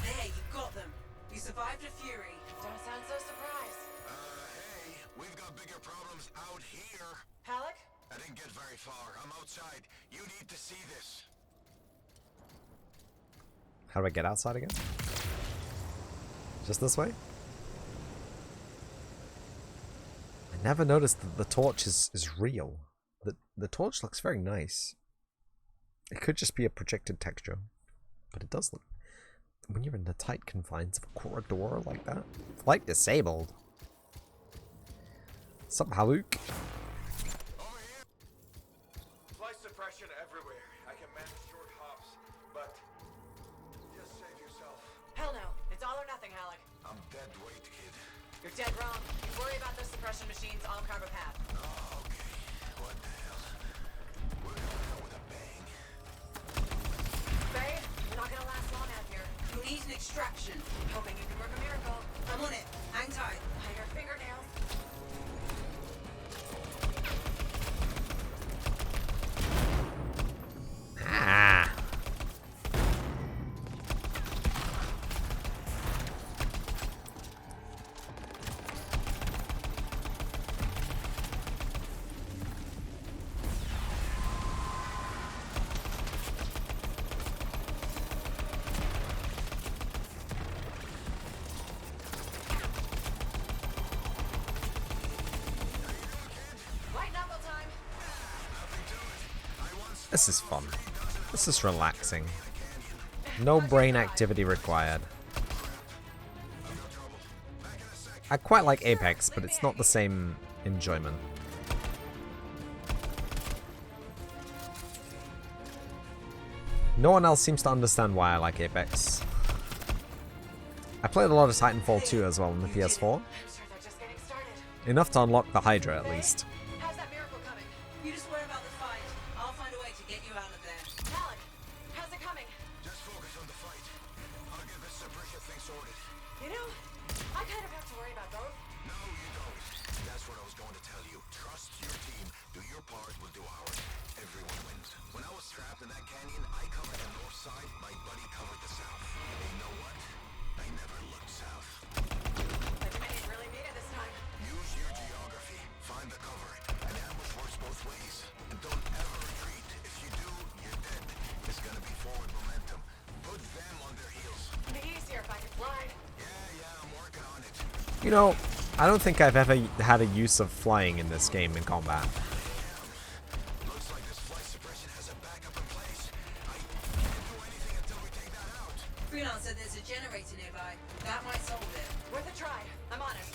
There, you got them. You survived a Fury. Don't sound so surprised. Hey, we've got bigger problems out here. Halleck? I didn't get very far. I'm outside. You need to see this. How do I get outside again? Just this way? I never noticed that the torch is real. The torch looks very nice. It could just be a projected texture, but it does look... When you're in the tight confines of a corridor like that. Flight disabled. Sup, Haluk? Flight suppression everywhere. I can manage short hops, but just save yourself. Hell no. It's all or nothing, Halleck. I'm dead weight, kid. You're dead wrong. You worry about those suppression machines, I'll carve a path. Oh, okay. What the hell? We're going out with a bang. Babe, we're not gonna last long out here. Who needs an extraction? Hoping you can work a miracle. I'm on it. Hang tight. Hide your fingernails. Ah! This is fun. This is relaxing. No brain activity required. I quite like Apex, but it's not the same enjoyment. No one else seems to understand why I like Apex. I played a lot of Titanfall 2 as well on the PS4. Enough to unlock the Hydra at least. How's that miracle coming? You just worry about the fight. I'll find a way to get you out of there. Halleck, how's it coming? Just focus on the fight. I'll get this suppression thing sorted. You know, I kind of have to worry about both. No, you don't. That's what I was going to tell you. Trust your team. Do your part, we'll do ours. Everyone wins. When I was trapped in that canyon, I covered the north side, my buddy covered the south. And you know what? I never looked south. The Dominion really mean it this time. Use your geography. Find the cover. An ambush works both ways. And don't ever retreat. If you do, you're dead. It's gonna be forward momentum. Put them on their heels. It'd be easier if I could fly. Yeah, I'm working on it. You know, I don't think I've ever had a use of flying in this game in combat. Looks like this flight suppression has a backup in place. I can't do anything until we take that out. Freelancer, there's a generator nearby. That might solve it. Worth a try. I'm on it.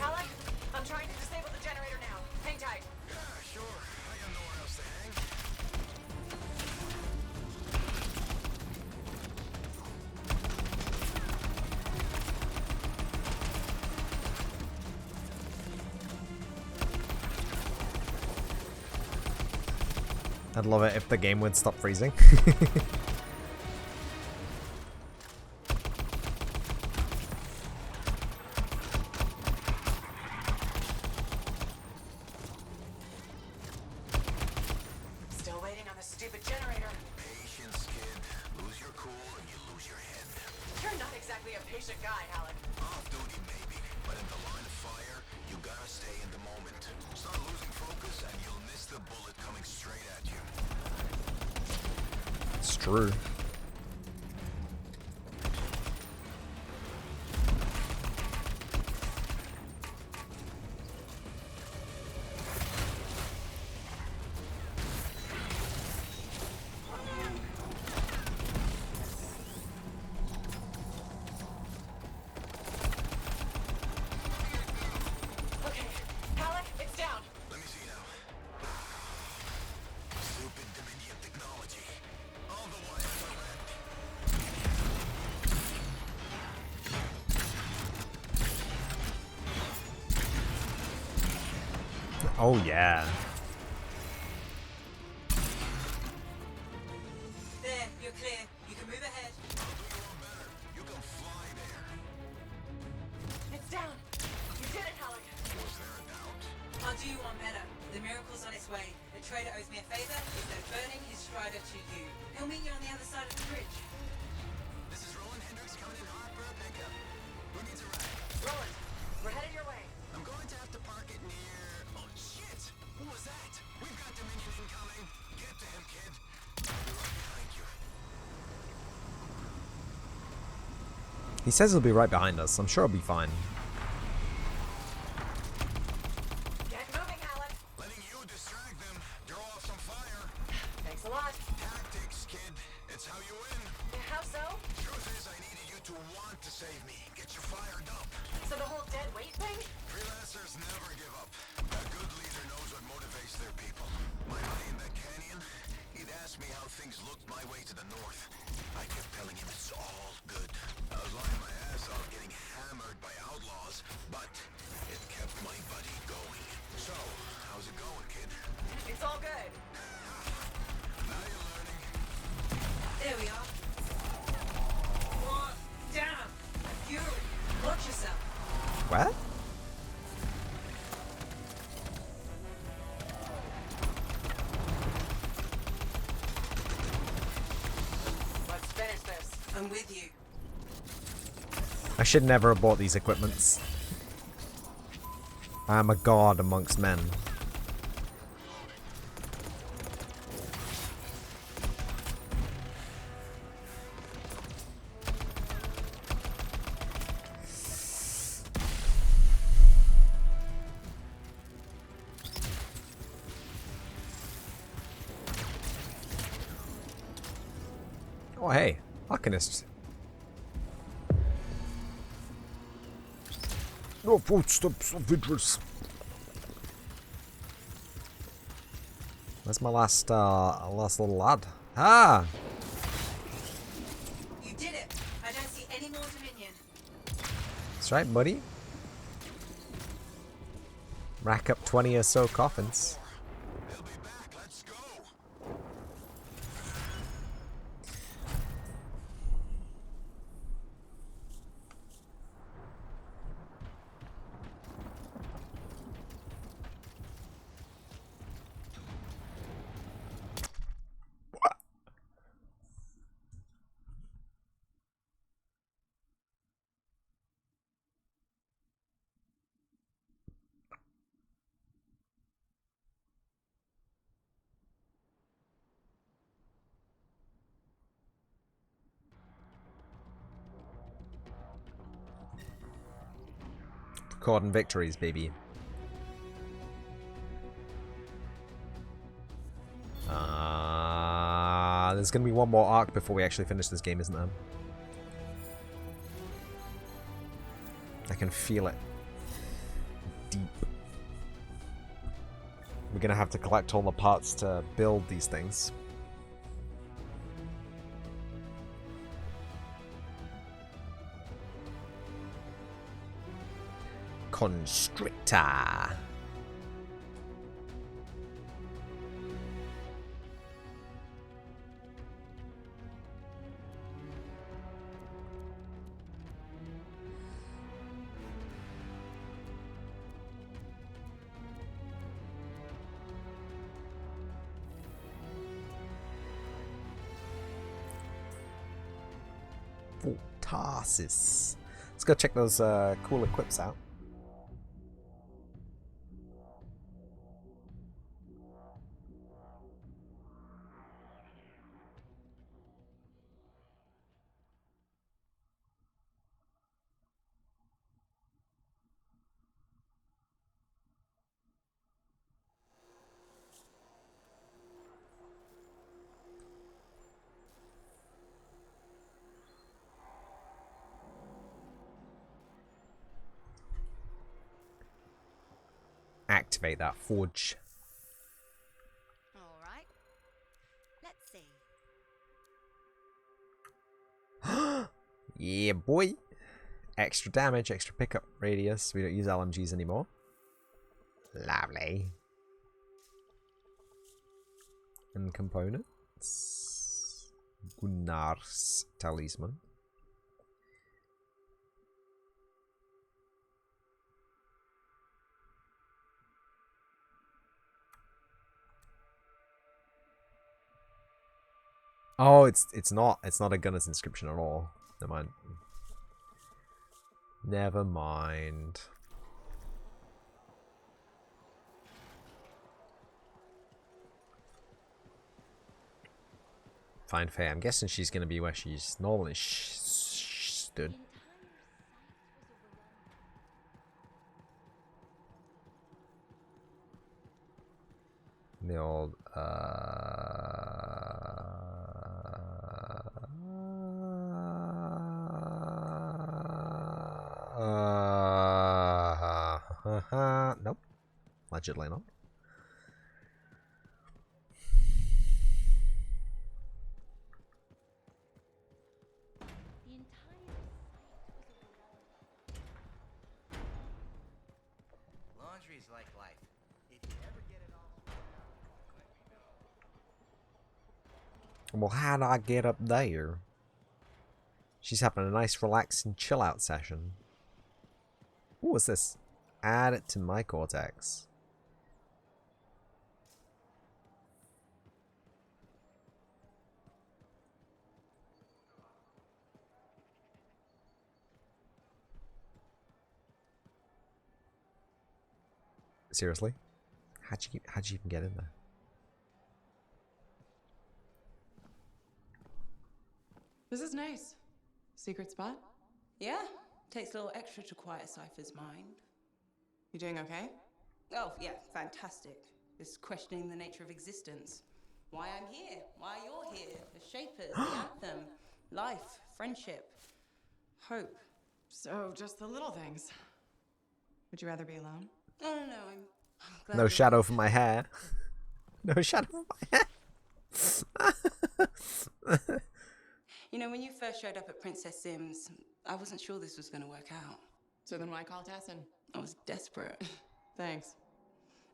Halleck, I'm trying to disable the generator now. Hang tight. Yeah, sure. I got nowhere else to hang. I'd love it if the game would stop freezing. Still waiting on the stupid generator. Patience, kid. Lose your cool and you lose your head. You're not exactly a patient guy, Halleck. Off duty, maybe, but in the line of fire, you gotta stay in the moment. Start losing focus and you'll miss the bullet coming straight at you. It's true. Okay, Halleck, it's down. Let me see now. Stupid Dominion technology. All the wires are red. Oh yeah. There, you're clear. You can move ahead. I'll do you one better. You can fly there. It's down. You did it, Halleck. Was there a doubt? I'll do you one better. The side of the bridge. This is Roland Hendricks coming in hot for a pickup. Who needs a ride? Roland, we're headed your way. I'm going to have to park it near... Oh, shit! Who was that? We've got Dominion incoming. Get to him, kid. I'll be right behind you. He says he'll be right behind us. I'm sure he'll be fine. Get moving, Alan. Letting you distract them. Draw off some fire. Thanks a lot. Tactics, kid. It's how you win. How so? Truth is, I needed you to want to save me. Get you fired up. So the whole dead weight thing? Freelancers never give up. A good leader knows what motivates their people. My buddy in that canyon, he'd asked me how things looked my way to the north. I kept telling him it's all good. I was lying my ass off getting hammered by outlaws, but it kept my buddy going. So, how's it going, kid? It's all good. Now you're learning. There we are. What? Down. Fury. Watch yourself. What? Let's finish this. I'm with you. I should never have bought these equipments. I am a god amongst men. Oh hey, Arcanist. No footsteps of Idris. Where's my last little lad? Ah! You did it. I don't see any more Dominion. That's right, buddy. Rack up 20 or so coffins. They'll be back. Let's go. Recording victories, baby. There's gonna be one more arc before we actually finish this game, isn't there? I can feel it. Deep. We're gonna have to collect all the parts to build these things. Constrictor. Tarsus. Let's go check those cool equips out. Activate that forge. All right. Let's see. Yeah, boy. Extra damage, extra pickup radius. We don't use LMGs anymore. Lovely. And components. Gunnar's talisman. Oh, it's not a gunner's inscription at all. Never mind. Never mind. Fine, fair. I'm guessing she's gonna be where she's normally stood. The old nope. Allegedly not. Laundry's like life. If you ever get it all sorted out, let me know. Well, how do I get up there? She's having a nice relaxing chill out session. Ooh, what's this? Add it to my cortex. Seriously? How'd you even get in there? This is nice. Secret spot? Yeah, takes a little extra to quiet Cypher's mind. You doing okay? Oh, yeah, fantastic. Just questioning the nature of existence. Why I'm here, why you're here, the Shapers, the Anthem, life, friendship, hope. So, just the little things. Would you rather be alone? No, I'm glad No you're shadow here. for my hair. No shadow for my hair. You know, when you first showed up at Princess Sim's, I wasn't sure this was going to work out. So then why call Tassin? I was desperate. Thanks.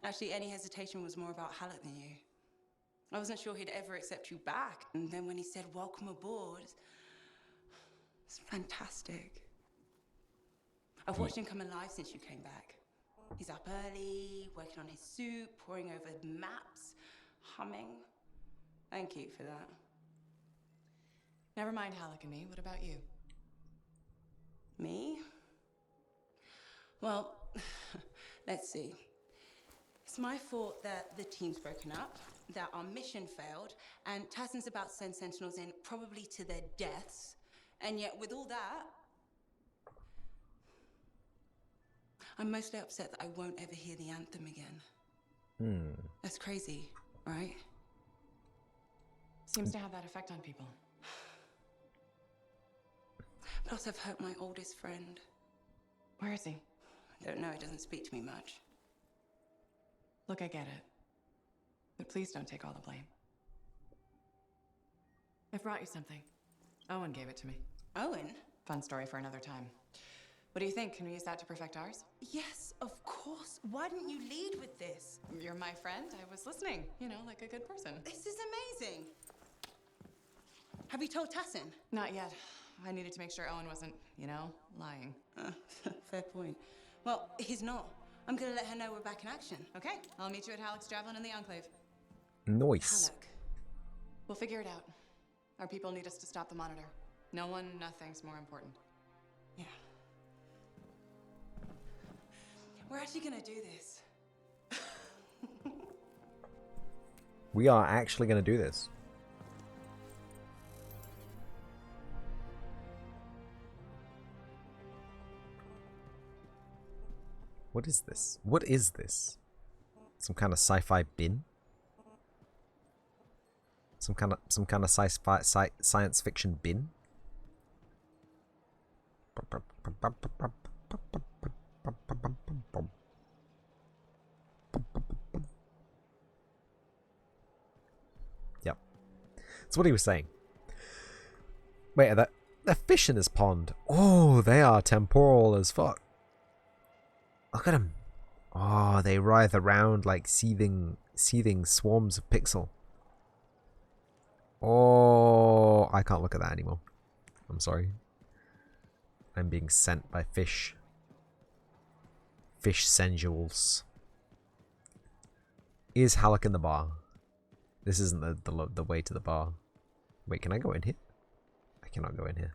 Actually, any hesitation was more about Halleck than you. I wasn't sure he'd ever accept you back. And then when he said, welcome aboard, it's fantastic. I've watched him come alive since you came back. He's up early, working on his suit, poring over maps, humming. Thank you for that. Never mind Halleck and me. What about you? Me? Well, let's see. It's my fault that the team's broken up, that our mission failed, and Tassin's about to send Sentinels in, probably to their deaths. And yet, with all that, I'm mostly upset that I won't ever hear the anthem again. That's crazy, right? Seems to have that effect on people. Plus, I've hurt my oldest friend. Where is he? I don't know, he doesn't speak to me much. Look, I get it. But please don't take all the blame. I've brought you something. Owen gave it to me. Owen? Fun story for another time. What do you think? Can we use that to perfect ours? Yes, of course. Why didn't you lead with this? You're my friend. I was listening. You know, like a good person. This is amazing. Have you told Tassin? Not yet. I needed to make sure Owen wasn't, you know, lying. Fair point. Well, he's not. I'm gonna let her know we're back in action. Okay, I'll meet you at Halleck's Javelin in the Enclave. Nice. Halleck. We'll figure it out. Our people need us to stop the monitor. No one, nothing's more important. Yeah. We're actually gonna do this. We are actually going to do this. What is this? What is this? Some kind of sci-fi bin? Some kind of sci-fi science fiction bin? Yep. That's what he was saying. Wait, they're fish in this pond. Oh, they are temporal as fuck. Look at them. Oh, they writhe around like seething swarms of pixel. Oh, I can't look at that anymore. I'm sorry. I'm being sent by fish. Fish sensuals. Is Halleck in the bar? This isn't the way to the bar. Wait, can I go in here? I cannot go in here.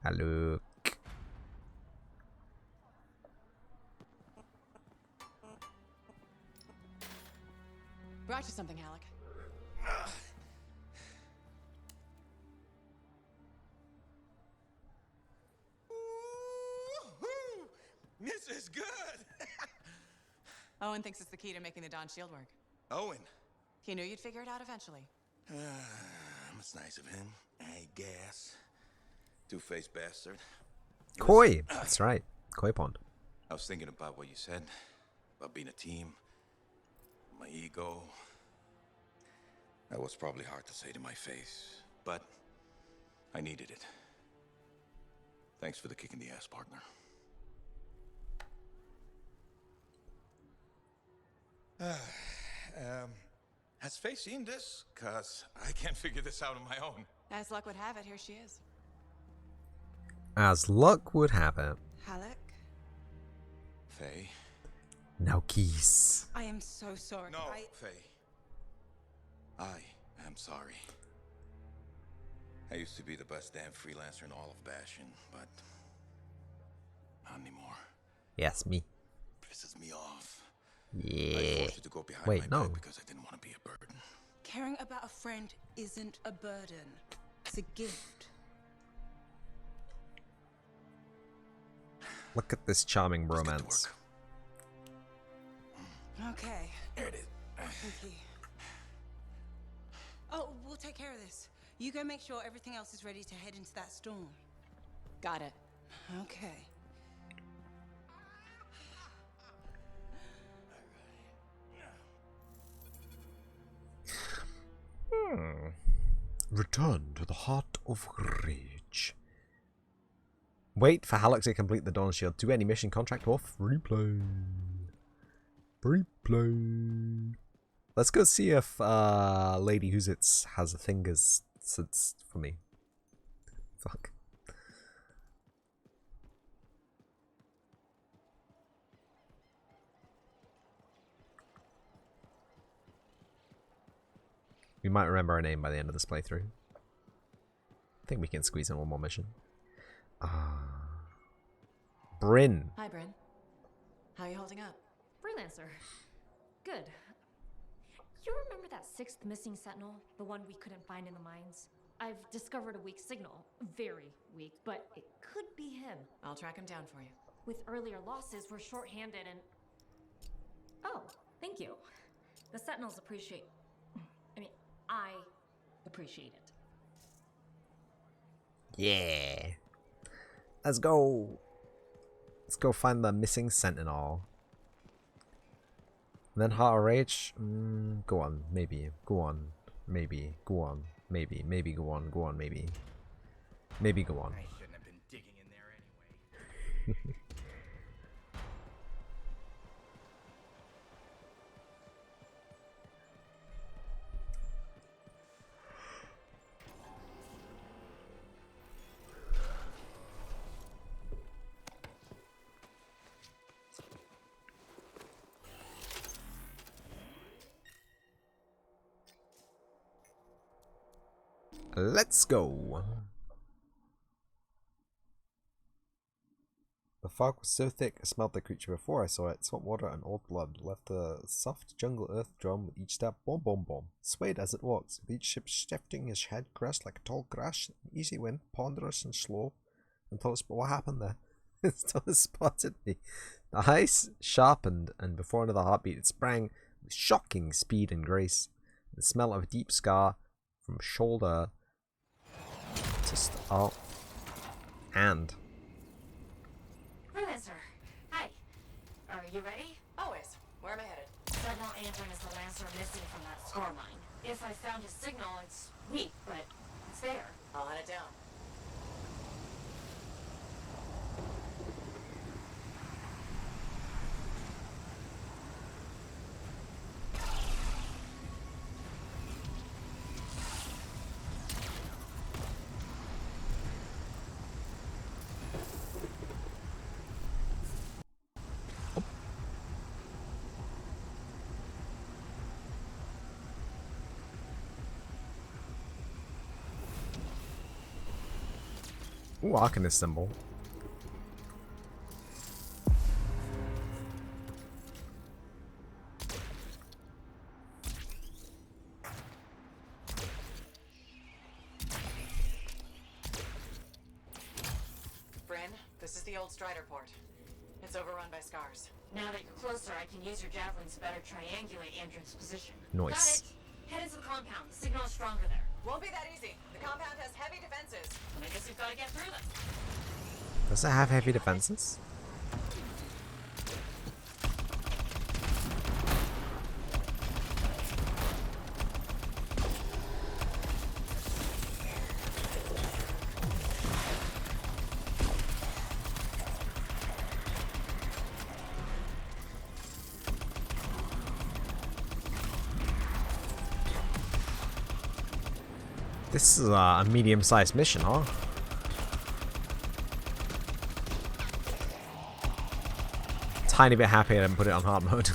Hello. Brought you something, Alec. This is good! Owen thinks it's the key to making the Dawn shield work. Owen. He knew you'd figure it out eventually. It's nice of him, I guess. Two-faced bastard. Koi! That's right. Koi Pond. I was thinking about what you said, about being a team, my ego. That was probably hard to say to my face, but I needed it. Thanks for the kick in the ass, partner. Has Faye seen this? Cause I can't figure this out on my own. As luck would have it, here she is. As luck would have it. Alec? Faye? Now kiss. I am so sorry. No, Faye. I am sorry. I used to be the best damn freelancer in all of Bastion, but not anymore. Yes, me. Pisses me off. Yeah. I forced you to go behind Wait, my no. back because I didn't want to be a burden. Caring about a friend isn't a burden. It's a gift. Look at this charming romance. Okay. There it is. Thank you. Oh, we'll take care of this. You go make sure everything else is ready to head into that storm. Got it. Okay. Return to the heart of rage. Wait for Halleck to complete the Dawn Shield. Do any mission contract or free play. Free play. Let's go see if Lady Who's It's has a fingers sits for me. Fuck. We might remember her name by the end of this playthrough. I think we can squeeze in one more mission. Bryn. Hi, Bryn. How are you holding up? Freelancer. Good. You remember that sixth missing sentinel? The one we couldn't find in the mines? I've discovered a weak signal. Very weak, but it could be him. I'll track him down for you. With earlier losses, we're short-handed and... Oh, thank you. The sentinels appreciate... I appreciate it. Yeah. Let's go. Let's go find the missing sentinel. And then Heart of Rage. Go on, maybe. Go on, maybe. Go on, maybe. Maybe go on. Go on, maybe. Maybe go on. I shouldn't have been digging in there anyway. Let's go. The fog was so thick I smelled the creature before I saw it. Salt water and old blood left the soft jungle earth drum with each step. Boom, boom, boom. Swayed as it walks, with each ship shifting his head crest like a tall grass. Easy wind, ponderous and slow. Until it what happened there? Until it spotted me. The ice sharpened, and before another heartbeat, it sprang with shocking speed and grace. The smell of a deep scar from shoulder to hand. Freelancer, hi. Are you ready? Always. Where am I headed? Sentinel Anthem is the Lancer missing from that score mine. If I found his signal, it's weak, but it's there. I'll hunt it down. Ooh, Arcanist symbol. Bryn, this is the old Strider port. It's overrun by scars. Now that you're closer, I can use your javelins to better triangulate Andrin's position. Nice. Got it. Head into the compound. The signal is stronger there. Won't be that easy. The compound has heavy defenses. And I guess we've got to get through them. Does it have heavy defenses? This is a medium-sized mission, huh? Tiny bit happy I didn't put it on hard mode.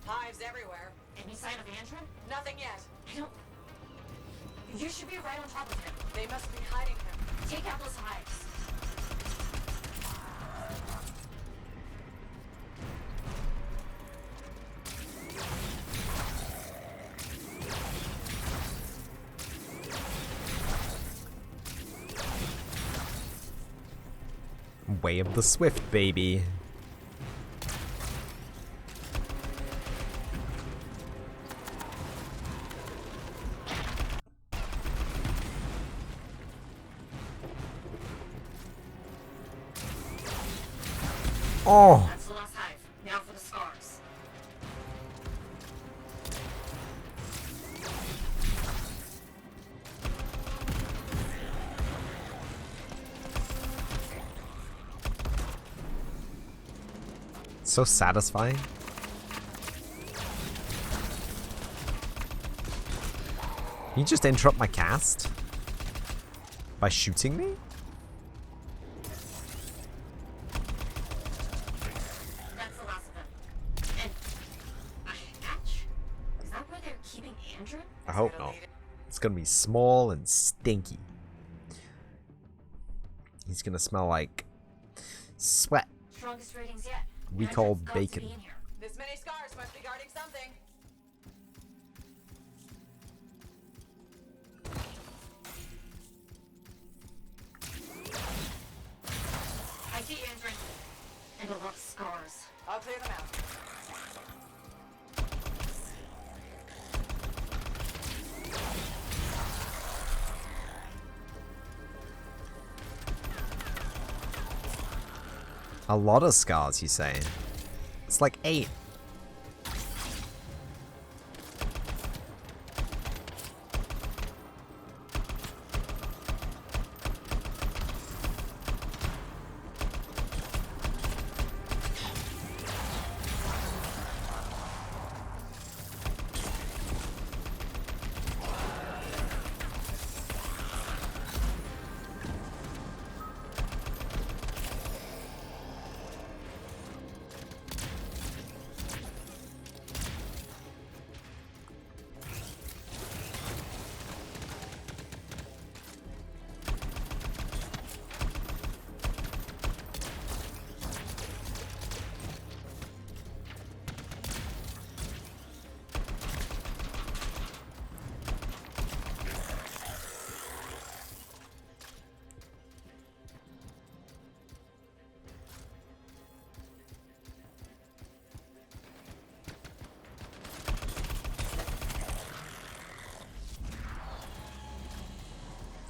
Hives everywhere. Any sign of Andrin? Nothing yet. I don't... You should be right on top of him. They must be hiding him. Take out those hives. Way of the Swift, baby. Oh! That's the last hive. Now for the scars. So satisfying. Can you just interrupt my cast? By shooting me? That's the last of them. And a hatch? Is that where they're keeping Andrin? I hope not. It's gonna be small and stinky. He's gonna smell like sweat. Strongest ratings yet. Recalled Andrin's got to be bacon. in here. This many scars must be guarding something. I see Andrin. And a lot of scars. I'll clear them out. A lot of scars, you say? It's like 8.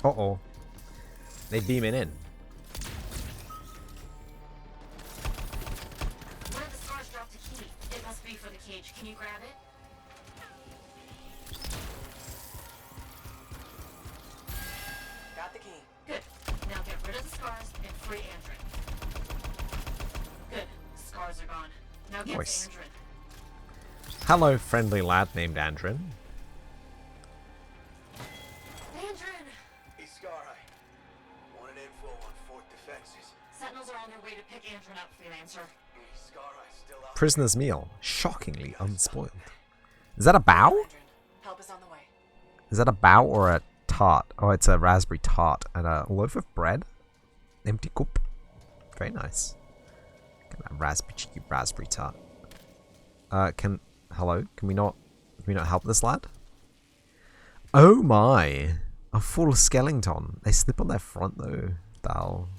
Uh-oh. They beaming in. One of the scars dropped a key. It must be for the cage. Can you grab it? Now get Voice. to Andrin. Hello, friendly lad named Andrin. Andrin! Iskarai. Wanted info on Fort defenses. Sentinels are on their way to pick Andrin up, Freelancer. Iskarai still out. Prisoner's meal. Shockingly unspoiled. Is that a bow? Help is on the way. Is that a bow or a tart? Oh, it's a raspberry tart and a loaf of bread. Empty cup. Very nice. Get that raspberry cheeky raspberry tart. Hello? Can we not help this lad? Oh my! A full skeleton. They slip on their front though. Dal.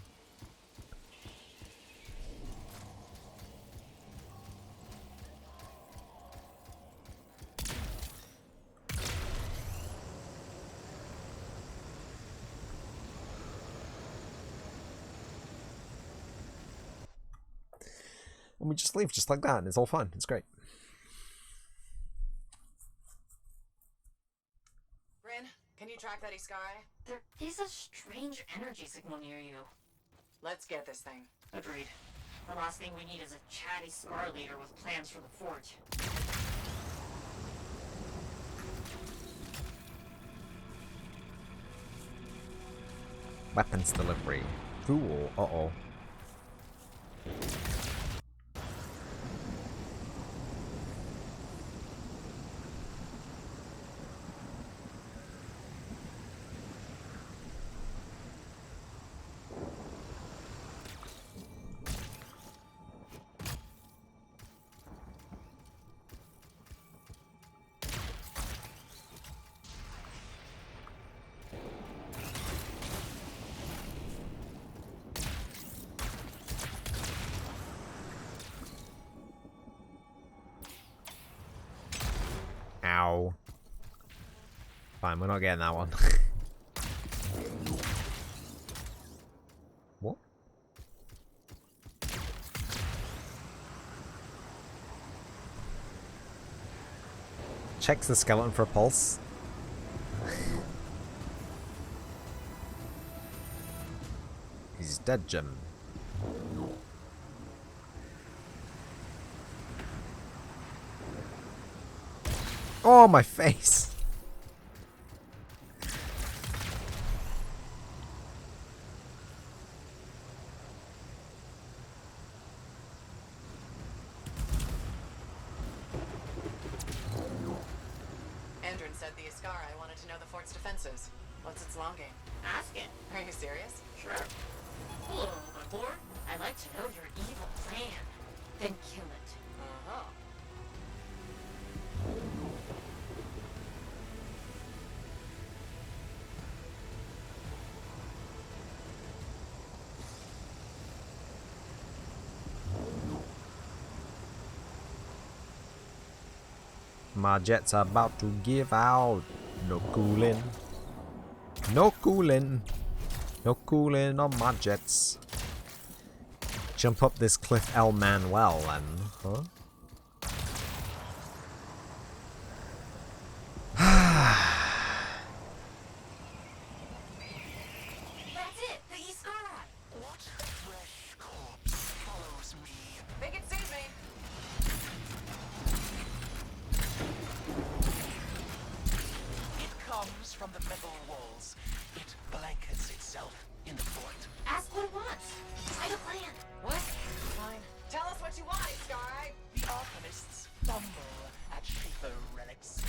And we just leave just like that and it's all fun. It's great. Rin, can you track that Iskarai? There is a strange energy signal near you. Let's get this thing. Agreed. The last thing we need is a chatty Scar leader with plans for the fort. Weapons delivery. Fool. Uh-oh. Ow. Fine, we're not getting that one. What? Checks the skeleton for a pulse. He's dead, Jim. Oh, my face. Andrin said the Iskarai wanted to know the fort's defenses. What's its long game? Ask it. Are you serious? Sure. Hello, my lord. I'd like to know your evil plan. Then kill it. Uh-huh. My jet's about to give out. No cooling. No cooling. No cooling on my jets. Jump up this cliff El Manuel then, huh? That's it! The Iskarai! What fresh corpse follows me? They can see me. It comes from the metal walls. It blankets itself in the fort. Ask what it wants. Try to plan. What? Fine. Tell us what you want, Iskarai. The alchemists fumble at Shaper relics.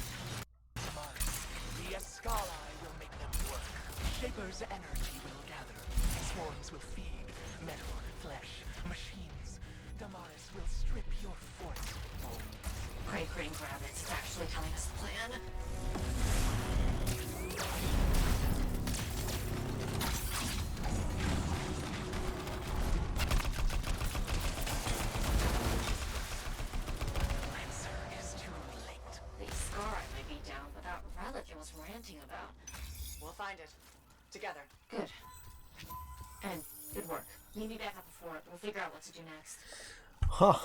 Damaris, the Escali will make them work. Shaper's energy will gather. Swarms will feed. Metal, flesh, machines. Damaris will strip your fort bones. Great green rabbits is actually telling us the plan. Answer is too late. The Iskarai may be down, but that relic it was ranting about. We'll find it. Together. Good. And good work. You need back up the fort. We'll figure out what to do next. Huh.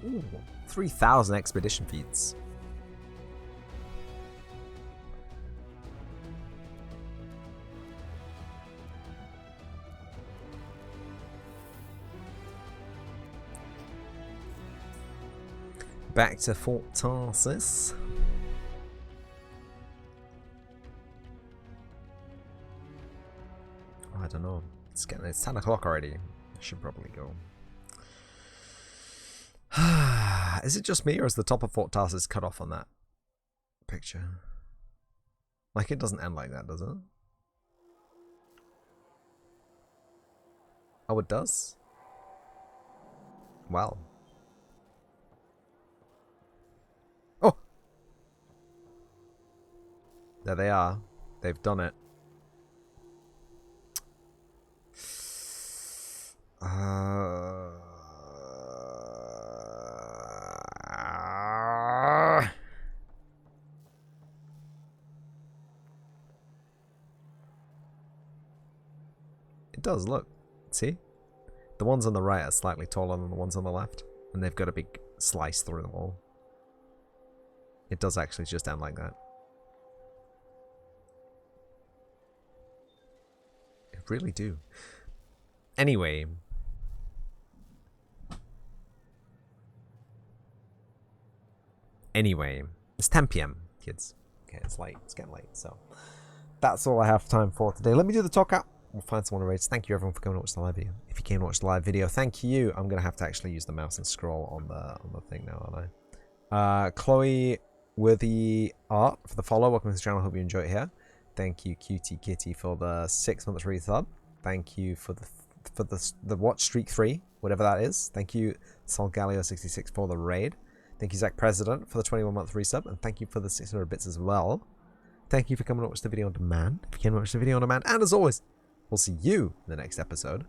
Ooh, 3,000 expedition feats. Back to Fort Tarsus. I don't know. It's 10 o'clock already. I should probably go. Is it just me, or is the top of Fort Tarsus cut off on that picture? Like, it doesn't end like that, does it? Oh, it does? Well. Oh! There they are. They've done it. It does, look. See? The ones on the right are slightly taller than the ones on the left, and they've got a big slice through them all. It does actually just end like that. It really do. Anyway. It's 10 PM, kids. Okay, it's late. It's getting late, so that's all I have time for today. Let me do the talk out. We'll find someone to raise. Thank you everyone for coming to watch the live video. If you came to watch the live video, thank you. I'm gonna have to actually use the mouse and scroll on the thing now, aren't I? Chloe Worthy Art for the follow. Welcome to the channel. Hope you enjoy it here. Thank you, Cutie Kitty, for the 6 months resub. Thank you for the watch streak 3, whatever that is. Thank you, Solgalio66 for the raid. Thank you, Zach President, for the 21-month resub, and thank you for the 600 bits as well. Thank you for coming to watch the video on demand. If you can watch the video on demand, and as always, we'll see you in the next episode.